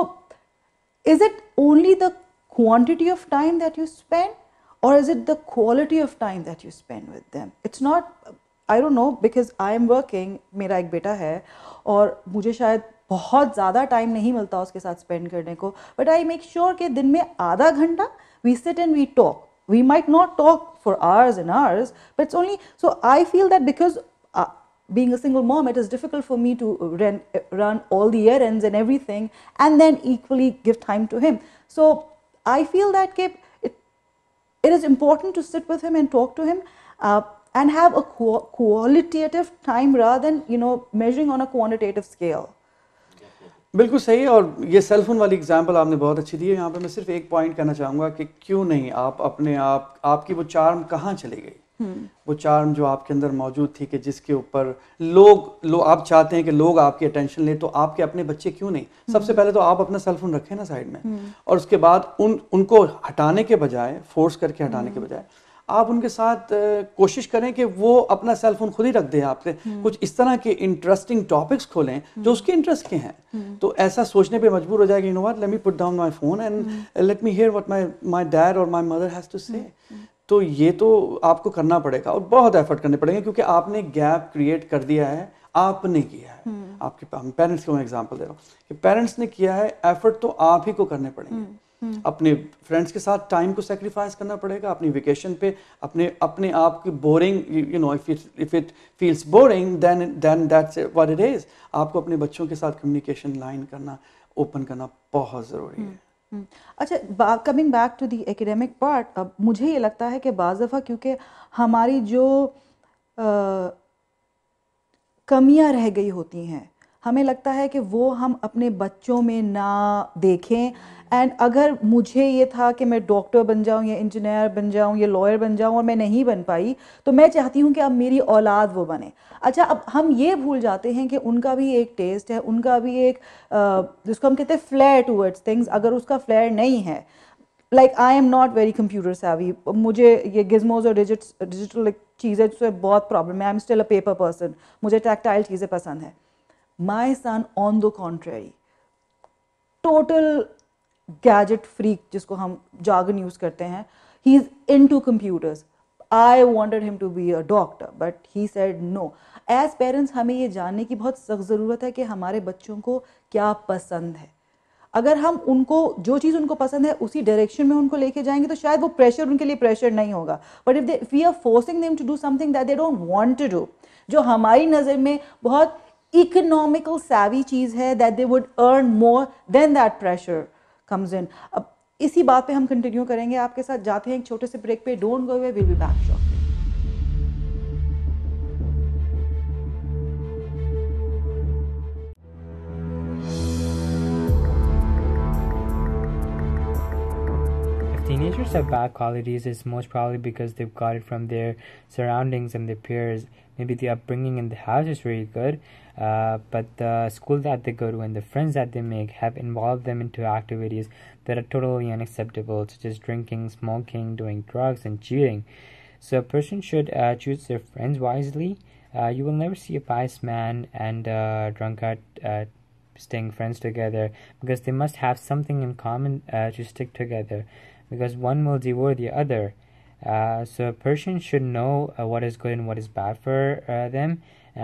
is it only the quantity of time that you spend, or is it the quality of time that you spend with them? It's not, I don't know, because I am working, मेरा एक बेटा है और मुझे शायद बहुत ज़्यादा time नहीं मिलता उसके साथ स्पेंड करने को, बट आई मेक श्योर कि दिन में आधा घंटा we sit and we talk. We might not talk for hours and hours, but it's only, so I feel that because being a single mom, it is difficult for me to run all the errands and everything, and then equally give time to him. So I feel that it is important to sit with him and talk to him. and have a qualitative time rather than, you know, measuring on a quantitative scale. बिल्कुल सही है। और ये cell phone वाली example आपने बहुत अच्छी दी है। यहाँ पे मैं सिर्फ एक पॉइंट कहना चाहूँगा कि क्यों नहीं आप अपने आप, आपकी वो चार्म कहाँ चली गई, वो चार्म जो आपके अंदर मौजूद थी कि जिसके ऊपर लोग आप चाहते हैं कि लोग आपकी अटेंशन लें, तो आपके अपने बच्चे क्यों नहीं? सबसे पहले तो आप अपना सेल फोन रखें ना साइड में, और उसके बाद उनको हटाने के बजाय, फोर्स करके हटाने के बजाय, आप उनके साथ कोशिश करें कि वो अपना सेल फोन खुद ही रख दें आपसे, कुछ इस तरह के इंटरेस्टिंग टॉपिक्स खोलें जो उसके इंटरेस्ट के हैं। तो ऐसा सोचने पे मजबूर हो जाएगा, you know what, let me put down my phone and let me here what my dad और माय मदर हैज टू से। तो ये तो आपको करना पड़ेगा और बहुत एफर्ट करने पड़ेंगे, क्योंकि आपने गैप क्रिएट कर दिया है, आपने किया है। आपके पेरेंट्स को मैं एग्जांपल दे रहा हूँ कि पेरेंट्स ने किया है, एफर्ट तो आप ही को करने पड़ेंगे। अपने फ्रेंड्स के साथ टाइम को सेक्रीफाइस करना पड़ेगा, अपनी वेकेशन पे अपने आप की boring, you know, if it feels boring then that's what it is. आपको अपने बच्चों के साथ कम्युनिकेशन लाइन करना, ओपन करना बहुत ज़रूरी है। अच्छा, coming back to the academic part, अब मुझे ये लगता है कि बाज़ दफ़ा क्योंकि हमारी जो कमियां रह गई होती हैं, हमें लगता है कि वो हम अपने बच्चों में ना देखें। एंड अगर मुझे ये था कि मैं डॉक्टर बन जाऊं या इंजीनियर बन जाऊं या लॉयर बन जाऊं और मैं नहीं बन पाई, तो मैं चाहती हूं कि अब मेरी औलाद वो बने। अच्छा, अब हम ये भूल जाते हैं कि उनका भी एक टेस्ट है, उनका भी एक जिसको हम कहते हैं फ्लेयर टूवर्ड्स थिंग्स। अगर उसका फ्लेयर नहीं है, like I am not very computer savvy, मुझे ये गिज़मोज और डिजिटल चीज़ें से बहुत प्रॉब्लम है। I am still a paper person, मुझे टैक्टाइल चीज़ें पसंद है। My son on the contrary total gadget freak, जिसको हम जार्गन यूज़ करते हैं, he is into computers. I wanted him to be a doctor but he said no. As parents हमें ये जानने की बहुत सख्त ज़रूरत है कि हमारे बच्चों को क्या पसंद है। अगर हम उनको जो चीज़ उनको पसंद है उसी डायरेक्शन में उनको लेके जाएंगे तो शायद वो प्रेशर उनके लिए प्रेशर नहीं होगा। But if we are forcing them to do something that they don't want to do, जो हमारी नज़र में बहुत इकोनॉमिकल savvy चीज़ है, that they would earn more than that pressure comes in. अब इसी बात पे हम कंटिन्यू करेंगे आपके साथ। जाते हैं एक छोटे से ब्रेक पे। Don't go away, will be back shortly. Teenagers have bad qualities, it's most probably because they've got it from their surroundings and their peers. Maybe the upbringing in the house is really good, but the school that they go to and the friends that they make have involved them into activities that are totally unacceptable, such as drinking, smoking, doing drugs, and cheating. So a person should choose their friends wisely. You will never see a pious man and a drunkard staying friends together, because they must have something in common to stick together, because one will devour the other. So a person should know what is good and what is bad for them,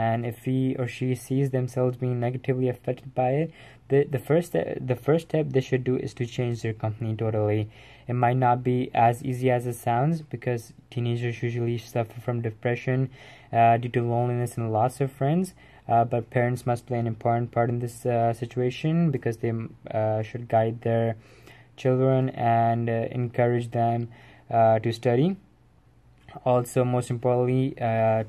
and if he or she sees themselves being negatively affected by it, the first step they should do is to change their company totally. It might not be as easy as it sounds, because teenagers usually suffer from depression due to loneliness and loss of friends. But parents must play an important part in this situation, because they should guide their children and encourage them to study. Also, most importantly,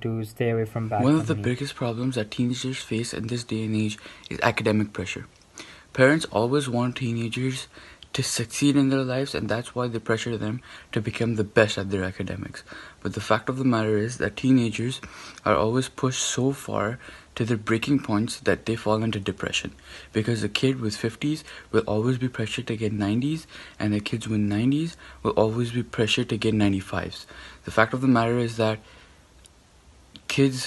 to stay away from bad One company. of the biggest problems that teenagers face in this day and age is academic pressure. Parents always want teenagers to succeed in their lives, and that's why they pressure them to become the best at their academics. But the fact of the matter is that teenagers are always pushed so far to their breaking points that they fall into depression, because a kid with 50s will always be pressured to get 90s, and the kids with 90s will always be pressured to get 95s. The fact of the matter is that kids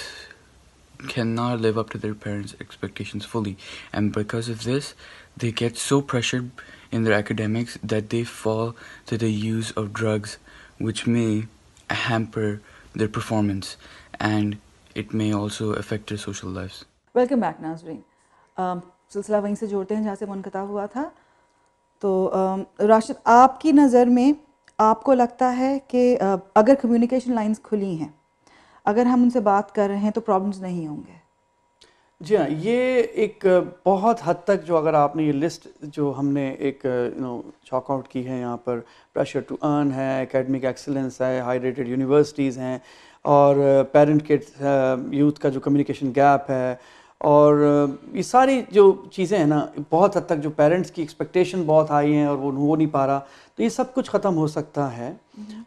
cannot live up to their parents' expectations fully, and because of this they get so pressured in their academics that they fall to the use of drugs, which may hamper their performance, and it may also affect their social lives. Welcome back नाज़रीन। सिलसिला वहीं से जोड़ते हैं जहाँ से मुनक़ता हुआ था। तो राशिद, आपकी नज़र में आपको लगता है कि अगर कम्युनिकेशन लाइंस खुली हैं, अगर हम उनसे बात कर रहे हैं, तो प्रॉब्लम्स नहीं होंगे? जी हाँ, ये एक बहुत हद तक जो अगर आपने ये लिस्ट जो हमने एक चॉक आउट की है यहाँ पर, प्रेशर टू अर्न है, एकेडमिक एक्सीलेंस है, हाई रेटेड यूनिवर्सिटीज़ हैं, और पेरेंट के यूथ का जो कम्युनिकेशन गैप है, और ये सारी जो चीज़ें हैं ना, बहुत हद तक जो पेरेंट्स की एक्सपेक्टेशन बहुत हाई हैं और वो हो नहीं पा रहा, तो ये सब कुछ ख़त्म हो सकता है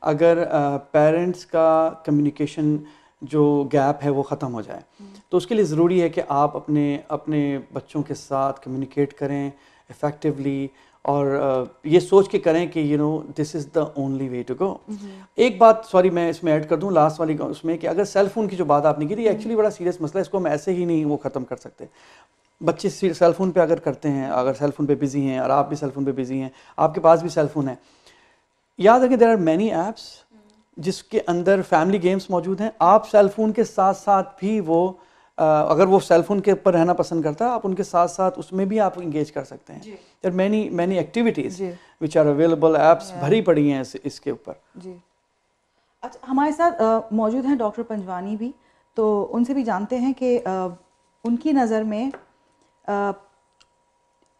अगर पेरेंट्स का कम्युनिकेशन जो गैप है वो ख़त्म हो जाए। तो उसके लिए ज़रूरी है कि आप अपने बच्चों के साथ कम्युनिकेट करें इफ़ेक्टिवली, और ये सोच के करें कि this is the only way to go. एक बात सॉरी मैं इसमें ऐड कर दूं लास्ट वाली उसमें, कि अगर सेल फ़ोन की जो बात आपने की थी, एक्चुअली बड़ा सीरियस मसला है, इसको हम ऐसे ही नहीं वो ख़त्म कर सकते। बच्चे सेल फ़ोन पे अगर करते हैं, अगर सेल फ़ोन पे बिज़ी हैं और आप भी सेल फ़ोन पे बिज़ी हैं, आपके पास भी सेल फ़ोन है, याद रखें देयर आर मैनी ऐप्स जिसके अंदर फैमिली गेम्स मौजूद हैं। आप सेल फ़ोन के साथ साथ भी अगर वो सेल फ़ोन के ऊपर रहना पसंद करता है, आप उनके साथ साथ उसमें भी आप इंगेज कर सकते हैं। There are many activities which are available, apps भरी पड़ी हैं इसके ऊपर। जी अच्छा, हमारे साथ मौजूद हैं डॉक्टर पंजवानी भी, तो उनसे भी जानते हैं कि उनकी नज़र में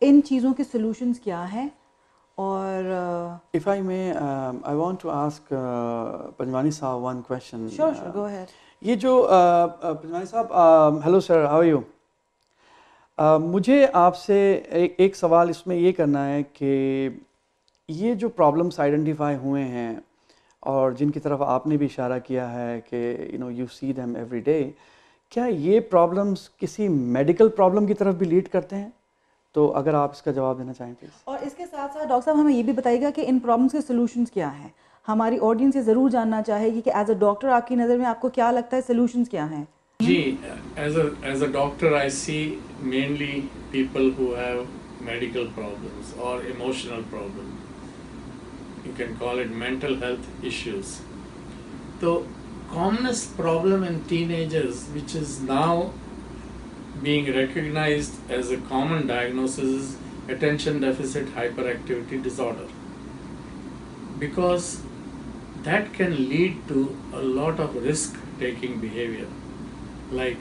इन चीज़ों के सॉल्यूशंस क्या हैं। और if I may I want to ask Panjwani साहब one question. Sure, go ahead. ये जो पंजवानी साहब, hello sir, how are you? मुझे आपसे एक सवाल इसमें ये करना है कि ये जो प्रॉब्लम्स आइडेंटिफाई हुए हैं और जिनकी तरफ आपने भी इशारा किया है कि you see them every day, क्या ये प्रॉब्लम्स किसी मेडिकल प्रॉब्लम की तरफ भी लीड करते हैं? तो अगर आप इसका जवाब देना चाहें प्लीज़। और इसके साथ साथ डॉक्टर साहब हमें ये भी बताइएगा कि इन प्रॉब्लम्स के सॉल्यूशंस क्या हैं। हमारी ऑडियंस ये ज़रूर जानना चाहेगी कि एज अ डॉक्टर आपकी नज़र में आपको क्या लगता है सॉल्यूशंस क्या हैं? जी, as a doctor I see mainly people who have medical problems or emotional problems. You can call it mental health issues. So commonest problem in teenagers, which is now being recognized as a common diagnosis, is attention deficit hyperactivity disorder, because that can lead to a lot of risk taking behavior, like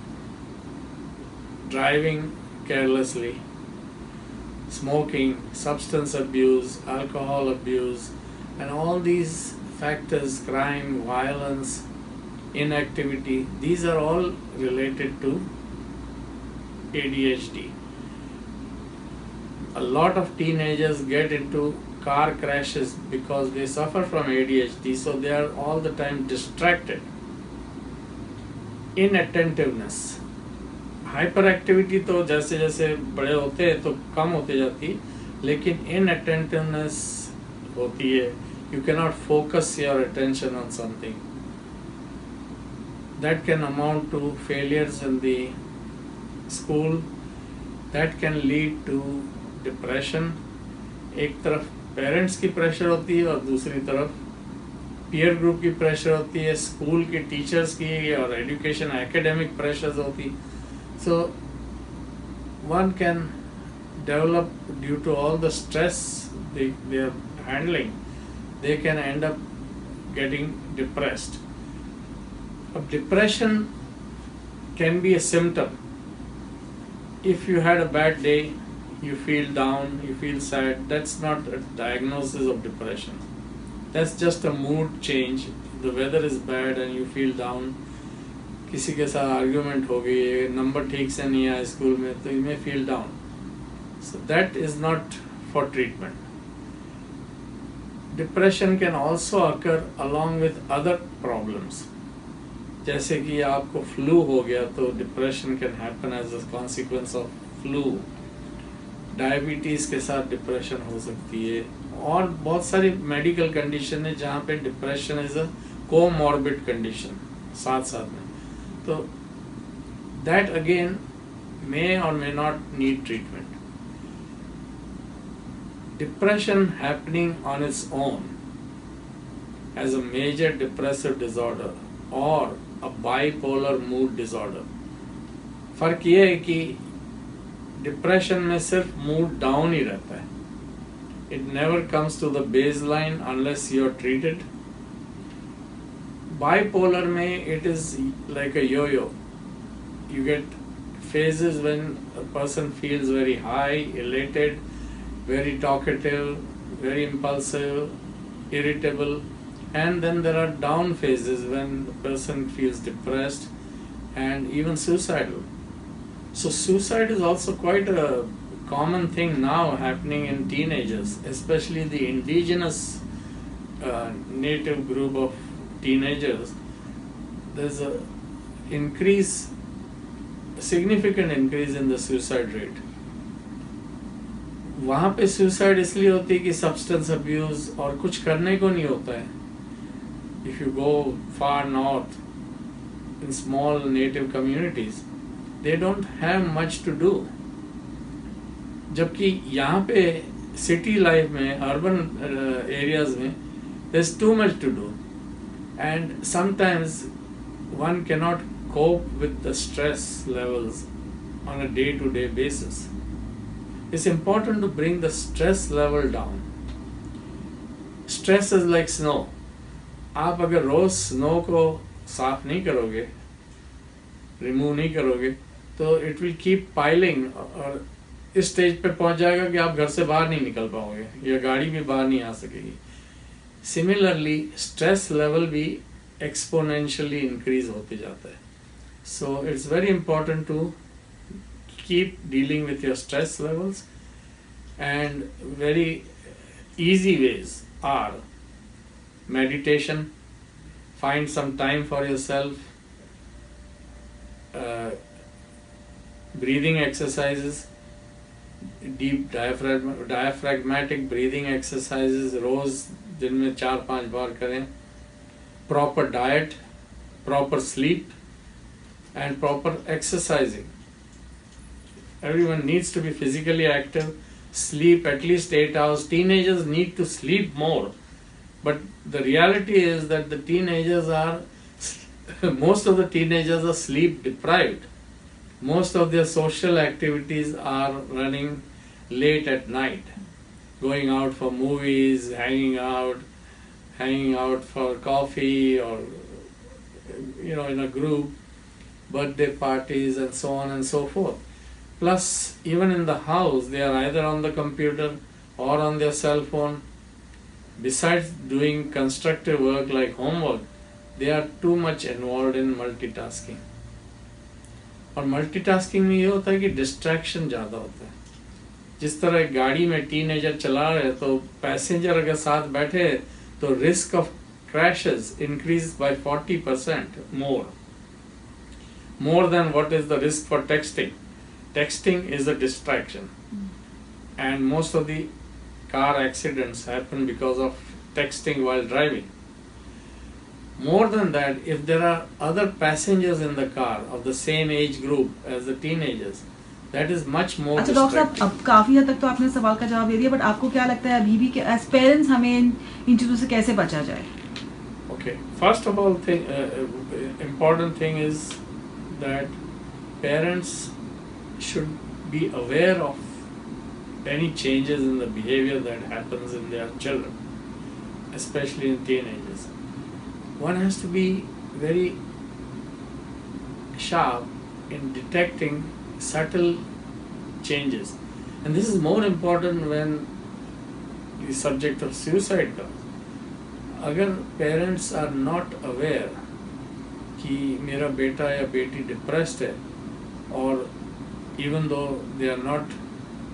driving carelessly, smoking, substance abuse, alcohol abuse, and all these factors, crime, violence, inactivity, these are all related to ADHD. A lot of teenagers get into car crashes because they suffer from ADHD, so they are all the time distracted. Inattentiveness, hyperactivity तो जैसे जैसे बड़े होते हैं तो कम होती जाती, लेकिन inattentiveness होती है. You cannot focus your attention on something. That can amount to failures in the school. That can lead to depression. एक तरफ पेरेंट्स की प्रेशर होती है और दूसरी तरफ पीयर ग्रुप की प्रेशर होती है, स्कूल के टीचर्स की और एजुकेशन एकेडमिक प्रेशर्स होती. So one can develop due to all the stress they are handling, they can end up getting depressed. Depression can be a symptom. If you had a bad day, you feel down, you feel sad, that's not a diagnosis of depression. That's just a mood change. The weather is bad and you feel down. किसी के साथ argument हो गई, number ठीक से नहीं आया school में, तो you may feel down. So that is not for treatment. Depression can also occur along with other problems. जैसे कि आपको फ्लू हो गया तो depression can happen as a consequence of flu. Diabetes के साथ डिप्रेशन हो सकती है, और बहुत सारी मेडिकल कंडीशन है जहाँ पे depression is a comorbid condition साथ साथ में. तो दैट अगेन मे और may not need treatment. Depression happening on its own as a major depressive disorder or a bipolar mood disorder. फर्क ये है कि डिप्रेशन में सिर्फ मूड डाउन ही रहता है. It never comes to the baseline unless you are treated. Bipolar में it is like a yo-yo. You get phases when a person feels very high, elated, very talkative, very impulsive, irritable, and then there are down phases when the person feels depressed and even suicidal. So suicide is also quite a common thing now happening in teenagers, especially the indigenous native group of teenagers. There's a significant increase in the suicide rate. वहाँ पे suicide इसलिए होती है कि substance abuse और कुछ करने को नहीं होता है. If you go far north in small native communities, they don't have much to do. जबकि यहाँ पे city life में, urban areas में, there's too much to do, and sometimes one cannot cope with the stress levels on a day-to-day basis. It's important to bring the stress level down. Stress is like snow. आप अगर रोज snow को साफ नहीं करोगे, remove नहीं करोगे, तो it will keep piling और इस स्टेज पे पहुंच जाएगा कि आप घर से बाहर नहीं निकल पाओगे या गाड़ी भी बाहर नहीं आ सकेगी. सिमिलरली स्ट्रेस लेवल भी एक्सपोनेंशियली इंक्रीज होते जाता है. So it's very important to keep dealing with your stress levels, and very easy ways are meditation, find some time for yourself, breathing exercises, deep diaphragmatic breathing exercises रोज दिन में 4-5 बार करें. Proper diet, proper sleep, and proper exercising. Everyone needs to be physically active, sleep at least 8 hours. Teenagers need to sleep more. But the reality is that most of the teenagers are sleep deprived. Most of their social activities are running late at night, going out for movies, hanging out for coffee, or in a group, birthday parties, and so on and so forth. Plus, even in the house, they are either on the computer or on their cell phone. Besides doing constructive work like homework, they are too much involved in multitasking. और multitasking में ये होता है कि distraction ज़्यादा होता है. जिस तरह गाड़ी में टीनेजर चला रहे तो पैसेंजर अगर साथ बैठे तो risk of crashes increase by 40% more than what is the risk for texting. Texting is a distraction, and most of the car accidents happen because of texting while driving. More than that, if there are other passengers in the car of the same age group as the teenagers, that is much more अच्छा doctor साहब, अब काफ़ी हद तक तो आपने सवाल का जवाब दे दिया, बट आपको क्या लगता है अभी भी कि एज पेरेंट्स हमें इन चीज़ों से कैसे बचा जाए? Okay, first of all, important thing is that parents should be aware of any changes in the behavior that happens in their children, especially in teenagers. One has to be very sharp in detecting subtle changes, and this is more important when the subject of suicide comes. अगर parents are not aware कि मेरा बेटा या बेटी depressed है, और even though they are not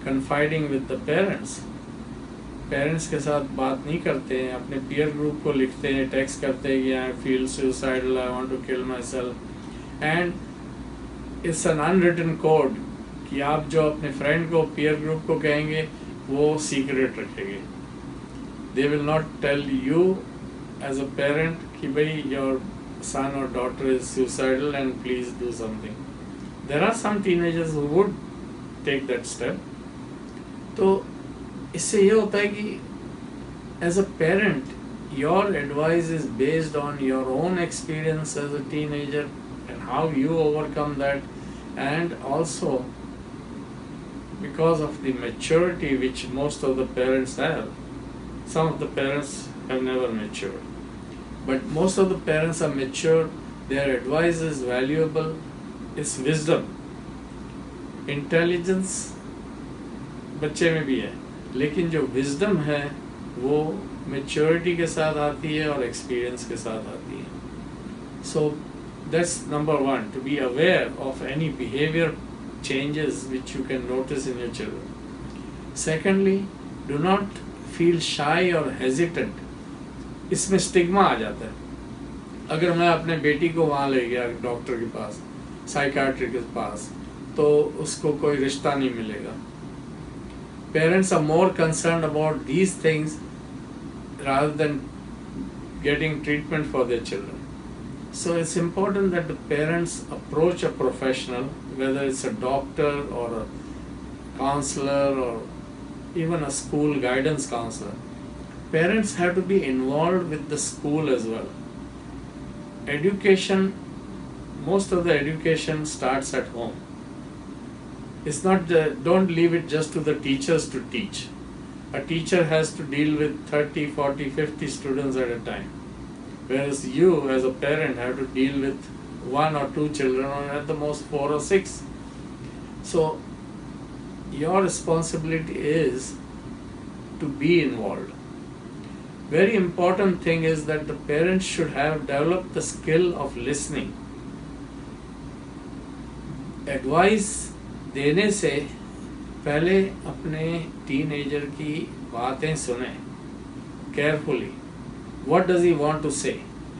confiding with the parents के साथ बात नहीं करते हैं, अपने peer group को लिखते हैं, text करते हैं कि I feel suicidal, I want to kill myself, and it's an unwritten code कि आप जो अपने friend को, peer group को कहेंगे वो secret रखेंगे. They will not tell you as a parent कि भाई your son or daughter is suicidal and please do something. There are some teenagers who would take that step. तो इससे ये होता है कि as a parent, your advice is based on your own experience as a teenager and how you overcome that, and also because of the maturity which most of the parents have. Some of the parents have never matured, but most of the parents are mature. Their advice is valuable, it's wisdom, intelligence बच्चे में भी है, लेकिन जो wisdom है वो maturity के साथ आती है और एक्सपीरियंस के साथ आती है. So that's number one, to be aware of any behaviour changes which you can notice in your children. Secondly, do not feel shy or hesitant. इसमें स्टिग्मा आ जाता है. अगर मैं अपने बेटी को वहाँ ले गया डॉक्टर के पास, साइकाट्रिस्ट के पास, तो उसको कोई रिश्ता नहीं मिलेगा. Parents are more concerned about these things rather than getting treatment for their children. So it's important that the parents approach a professional, whether it's a doctor or a counselor or even a school guidance counselor. Parents have to be involved with the school as well. Education, most of the education starts at home. It's not don't leave it just to the teachers to teach. A teacher has to deal with 30, 40, 50 students at a time. Whereas you as a parent have to deal with 1 or 2 children, or at the most 4 or 6. So your responsibility is to be involved. Very important thing is that the parents should have developed the skill of listening. Advice देने से पहले अपने teenager की बातें सुने carefully. What does he want to say?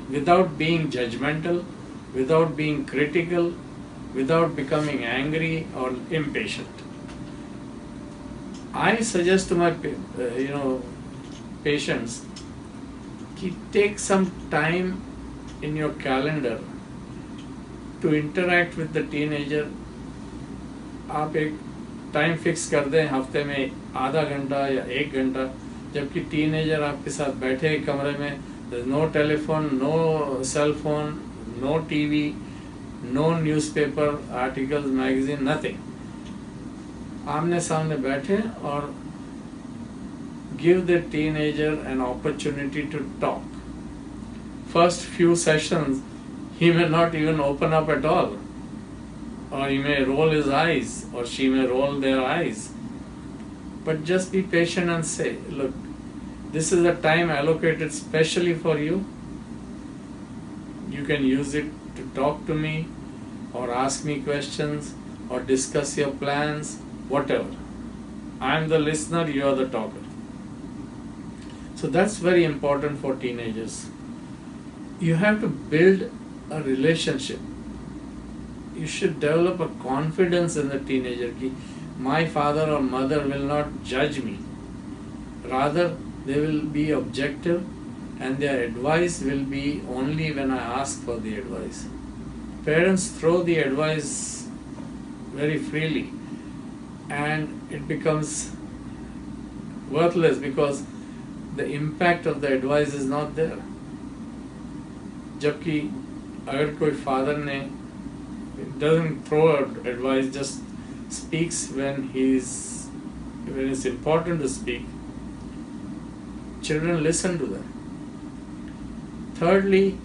Without being judgmental, without being critical, without becoming angry or impatient. I suggest to my patients to take some time in your calendar to interact with the teenager. आप एक time fix कर दें हफ्ते में आधा घंटा या 1 घंटा, जबकि टीनेजर आपके साथ बैठे एक कमरे में, no telephone, no cell phone, no TV, no newspaper, articles, magazine, nothing. आमने सामने बैठे और give the teenager an opportunity to talk. First few sessions he may not even open up at all, or he may roll his eyes, or she may roll their eyes. But just be patient and say, look, this is a time allocated specially for you. You can use it to talk to me, or ask me questions, or discuss your plans, whatever. I am the listener, you are the talker. So that's very important for teenagers. You have to build a relationship. You should develop a confidence in the teenager ki my father or mother will not judge me. Rather, they will be objective and their advice will be only when I ask for the advice. Parents throw the advice very freely and it becomes worthless because the impact of the advice is not there. जबकि अगर कोई father ने doesn't throw out advice, just speaks when it's important to speak, children listen to them. Thirdly,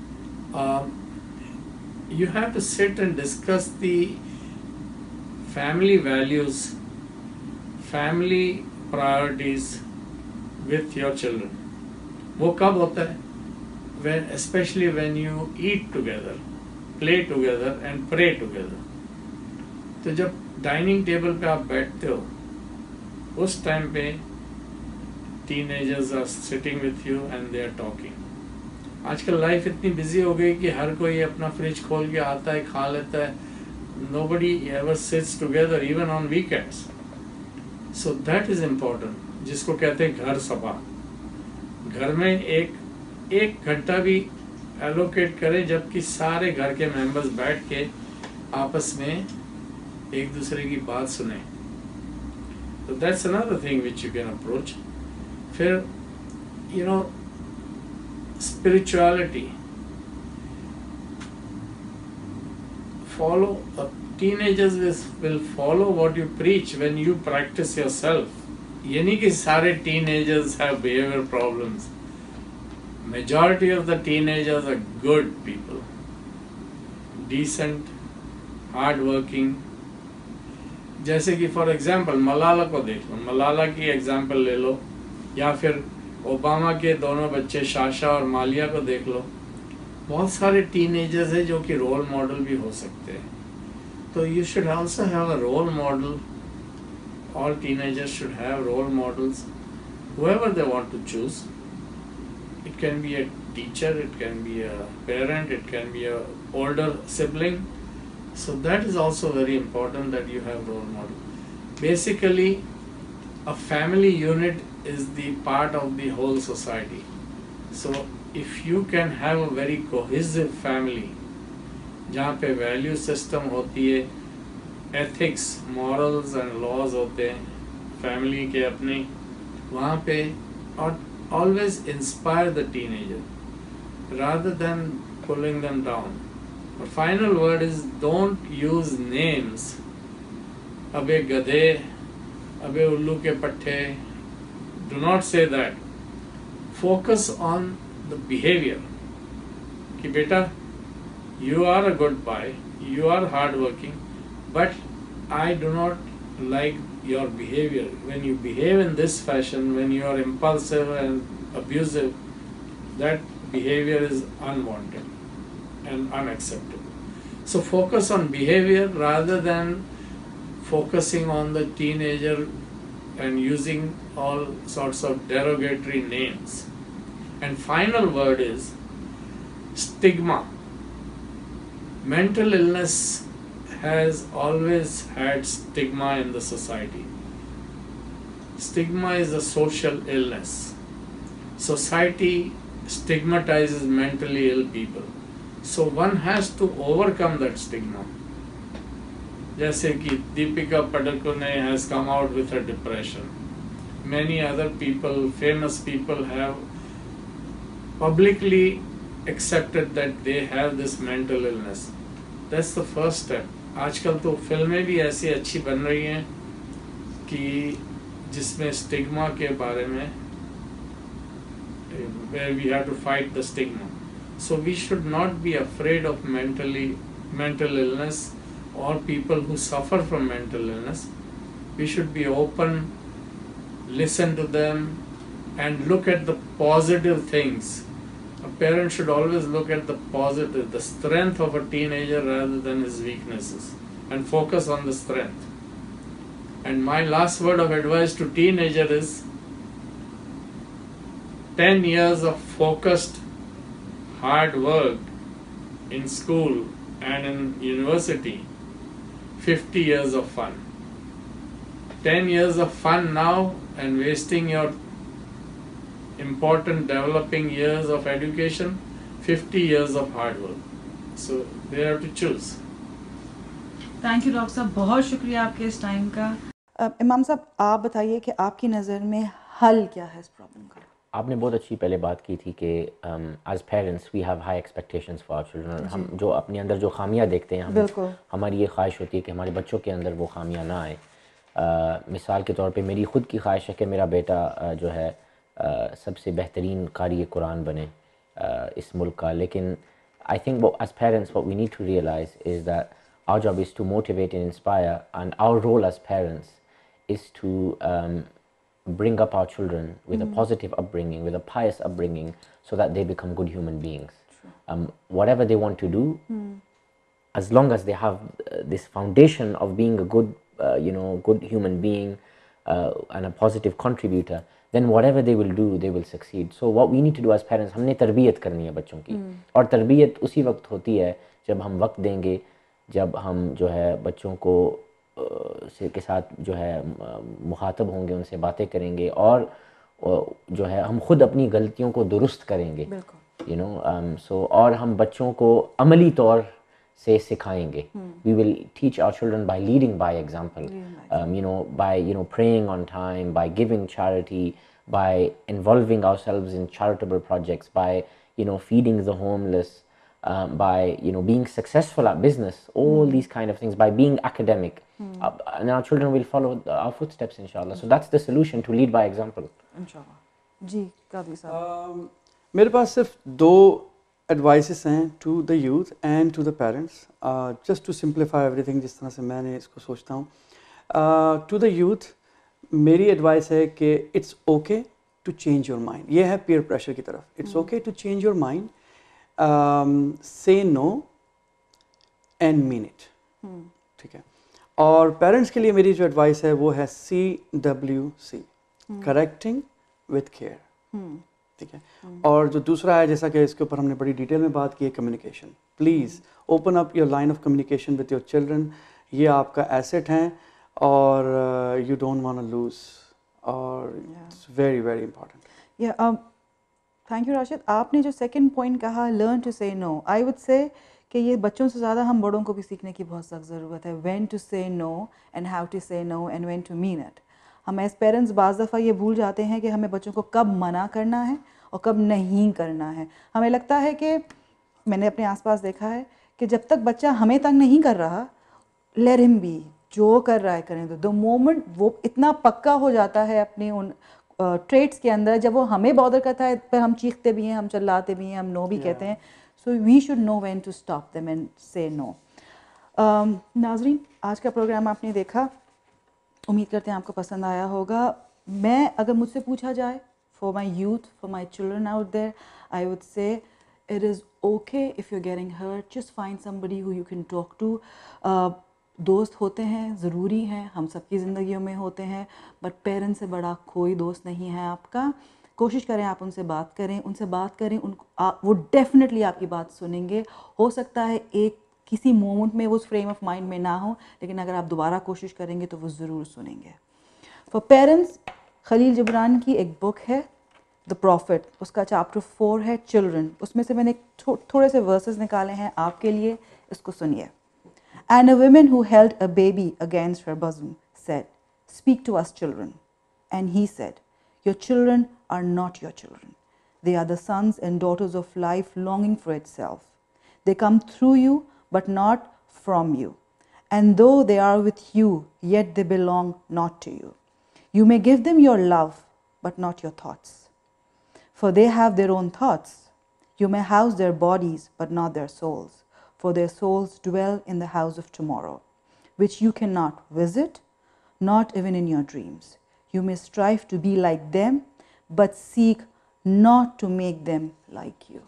you have to sit and discuss the family values, family priorities with your children. वो कब होता है? When, especially when you eat together, play together and pray together. तो जब dining table पे आप बैठते हो, उस टाइम पे teenagers are sitting with you and they are talking. आजकल लाइफ इतनी बिजी हो गई कि हर कोई अपना फ्रिज खोल के आता है, खा लेता है. Nobody ever sits together even on weekends. So that is important. जिसको कहते हैं घर सभा. घर में एक घंटा भी एलोकेट करें जबकि सारे घर के मेंबर्स बैठ के आपस में एक दूसरे की बात सुने. So that's another thing which you can approach. फिर spirituality. Follow. Teenagers will follow what you preach when you practice yourself. ये नहीं कि सारे teenagers have behavior problems. Majority of the teenagers are good people, decent, hardworking, जैसे कि for example Malala को देख लो, मलाला की एग्जांपल ले लो, या फिर ओबामा के दोनों बच्चे शाशा और मालिया को देख लो। बहुत सारे टीनेजर्स हैं जो कि रोल मॉडल भी हो सकते हैं। तो you should also have a role model. All teenagers should have role models, whoever they want to choose. It can be a teacher, it can be a parent, it can be a older sibling. So that is also very important that you have role model. Basically, a family unit is the part of the whole society. So if you can have a very cohesive family, जहाँ पे value system होती है, ethics, morals and laws होते हैं family के अपने, वहाँ पे, और always inspire the teenager rather than pulling them down. और final word is don't use names, अबे गधे, अबे उल्लू के पट्टे, do not say that. Focus on the behaviour कि बेटा you are a good boy, you are hard working, but I do not like your behavior. When you behave in this fashion, when you are impulsive and abusive, that behavior is unwanted and unacceptable. So focus on behavior rather than focusing on the teenager and using all sorts of derogatory names. And final word is stigma. Mental illness has always had stigma in the society. Stigma is a social illness. Society stigmatizes mentally ill people. So one has to overcome that stigma. जैसे कि Deepika Padukone has come out with her depression. Many other people, famous people, have publicly accepted that they have this mental illness. That's the first step. आजकल तो फिल्में भी ऐसी अच्छी बन रही हैं कि जिसमें स्टिग्मा के बारे में, where we have to fight the stigma. So we should not be afraid of mental illness or people who suffer from mental illness. We should be open, listen to them, and look at the positive things. A parent should always look at the positive, the strength of a teenager rather than his weaknesses, and focus on the strength. And my last word of advice to teenager is 10 years of focused hard work in school and in university, 50 years of fun. 10 years of fun now and wasting your important developing years of education, 50 years of hard work. So they have to choose. Thank you doctor साहब, बहुत शुक्रिया आपके इस time का। इमाम साहब, आप बताइए कि आपकी नज़र में हल क्या है इस प्रॉब्लम का? आपने बहुत अच्छी पहले बात की थी कि as parents we have high expectations for our children. हम जो अपने अंदर जो खामियां देखते हैं, हमारी ये ख्वाहिश होती है कि हमारे बच्चों के अंदर वो खामियां ना आए। मिसाल के तौर पे मेरी ख़ुद की ख्वाहिश है कि मेरा बेटा जो है सबसे बेहतरीन कारी कुरान बने इस मुल्क का। लेकिन I think as parents what we need to realise is that our job is to motivate and inspire, and our role as parents is to bring up our children with a positive upbringing, with a pious upbringing, so that they become good human beings. Whatever they want to do, as long as they have this foundation of being a good, good human being and a positive contributor, then whatever they will do, they will succeed. So what we need to do as parents, हमने तरबियत करनी है बच्चों की, और तरबियत उसी वक्त होती है जब हम वक्त देंगे, जब हम जो है बच्चों को के साथ जो है मुखातब होंगे, उनसे बातें करेंगे, और जो है हम खुद अपनी गलतियों को दुरुस्त करेंगे, और हम बच्चों को अमली तौर से सिखाएंगे. We will teach our children by leading by example, by praying on time, by giving charity, by involving ourselves in charitable projects, by feeding the homeless, by being successful at business, all these kind of things, by being academic, and our children will follow our footsteps, inshallah. So that's the solution, to lead by example. इंशाल्लाह. जी, कादी साहब, मेरे पास सिर्फ दो advices हैं to the youth and to the parents, just to simplify everything, जिस तरह से मैंने इसको सोचता हूँ. टू द यूथ मेरी एडवाइस है कि it's okay to change your mind. ये है पीयर प्रेशर की तरफ. It's okay to change your mind, say no and mean it. ठीक है. और पेरेंट्स के लिए मेरी जो एडवाइस है वो है CWC, करेक्टिंग विथ केयर. ठीक है. और जो दूसरा है, जैसा कि इसके ऊपर हमने बड़ी डिटेल में बात की है, communication. Please open up your line of communication with your children. ये आपका एसेट हैं और you don't want to lose, और it's very very important. Thank you Rashid. आपने जो सेकंड पॉइंट कहा, learn to say no, I would say कि ये बच्चों से ज़्यादा हम बड़ों को भी सीखने की बहुत सख्त ज़रूरत है. When to say no and how to say no and when to mean it. हम एज पेरेंट्स बाज़ दफ़ा ये भूल जाते हैं कि हमें बच्चों को कब मना करना है और कब नहीं करना है. हमें लगता है कि, मैंने अपने आसपास देखा है कि जब तक बच्चा हमें तंग नहीं कर रहा, लेट हिम बी, जो कर रहा है करने दो. द मोमेंट वो इतना पक्का हो जाता है अपनी उन ट्रेट्स के अंदर, जब वो हमें बॉदर करता है, पर हम चीखते भी हैं, हम चिल्लाते भी हैं, हम नो भी कहते हैं. So we should know when to stop them and say no. नाजरीन, आज का प्रोग्राम आपने देखा, उम्मीद करते हैं आपको पसंद आया होगा. मैं, अगर मुझसे पूछा जाए, for my youth, for my children out there, I would say it is okay if you getting hurt, just find somebody who you can talk to. दोस्त होते हैं, ज़रूरी हैं, हम सबकी ज़िंदगियों में होते हैं, बट पेरेंट्स से बड़ा कोई दोस्त नहीं है आपका. कोशिश करें आप उनसे बात करें, वो डेफिनेटली आपकी बात सुनेंगे. हो सकता है एक किसी मोमेंट में वो उस फ्रेम ऑफ माइंड में ना हो, लेकिन अगर आप दोबारा कोशिश करेंगे तो वो ज़रूर सुनेंगे. फॉर पेरेंट्स, खलील जिब्रान की एक बुक है द प्रॉफिट, उसका चैप्टर 4 है चिल्ड्रन. उसमें से मैंने थोड़े से वर्सेस निकाले हैं आपके लिए, इसको सुनिए. And a woman who held a baby against her bosom said, "Speak to us, children." And he said, "Your children are not your children. They are the sons and daughters of life longing for itself. They come through you, but not from you. And though they are with you, yet they belong not to you. You may give them your love, but not your thoughts. For they have their own thoughts. You may house their bodies, but not their souls. For their souls dwell in the house of tomorrow, which you cannot visit, not even in your dreams. You may strive to be like them, but seek not to make them like you."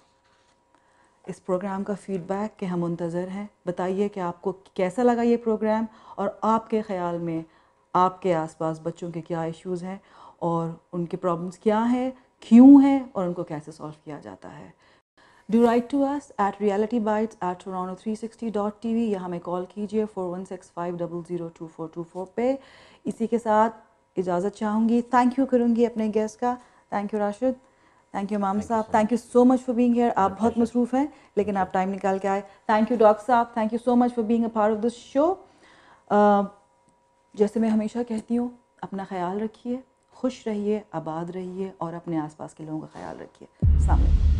इस programme का feedback के हम मुंतज़र हैं. बताइए कि आपको कैसा लगा ये प्रोग्राम, और आपके ख़्याल में आपके आसपास बच्चों के क्या इश्यूज़ हैं और उनके प्रॉब्लम्स क्या हैं, क्यों हैं, और उनको कैसे सॉल्व किया जाता है. Do write to us at realitybites@toronto360.tv या हमें कॉल कीजिए 4165002424 पे. इसी के साथ इजाज़त चाहूँगी. थैंक यू करूँगी अपने गेस्ट का. Thank you Rashid, thank you माम साहब, thank you so much for being here. आप बहुत मसरूफ़ हैं, लेकिन आप टाइम निकाल के आए. थैंक यू डॉक्टर साहब, thank you so much for being a part of this show. जैसे मैं हमेशा कहती हूँ, अपना ख्याल रखिए, खुश रहिए, आबाद रहिए, और अपने आसपास के लोगों का ख्याल रखिए. अस्सलाम वालेकुम.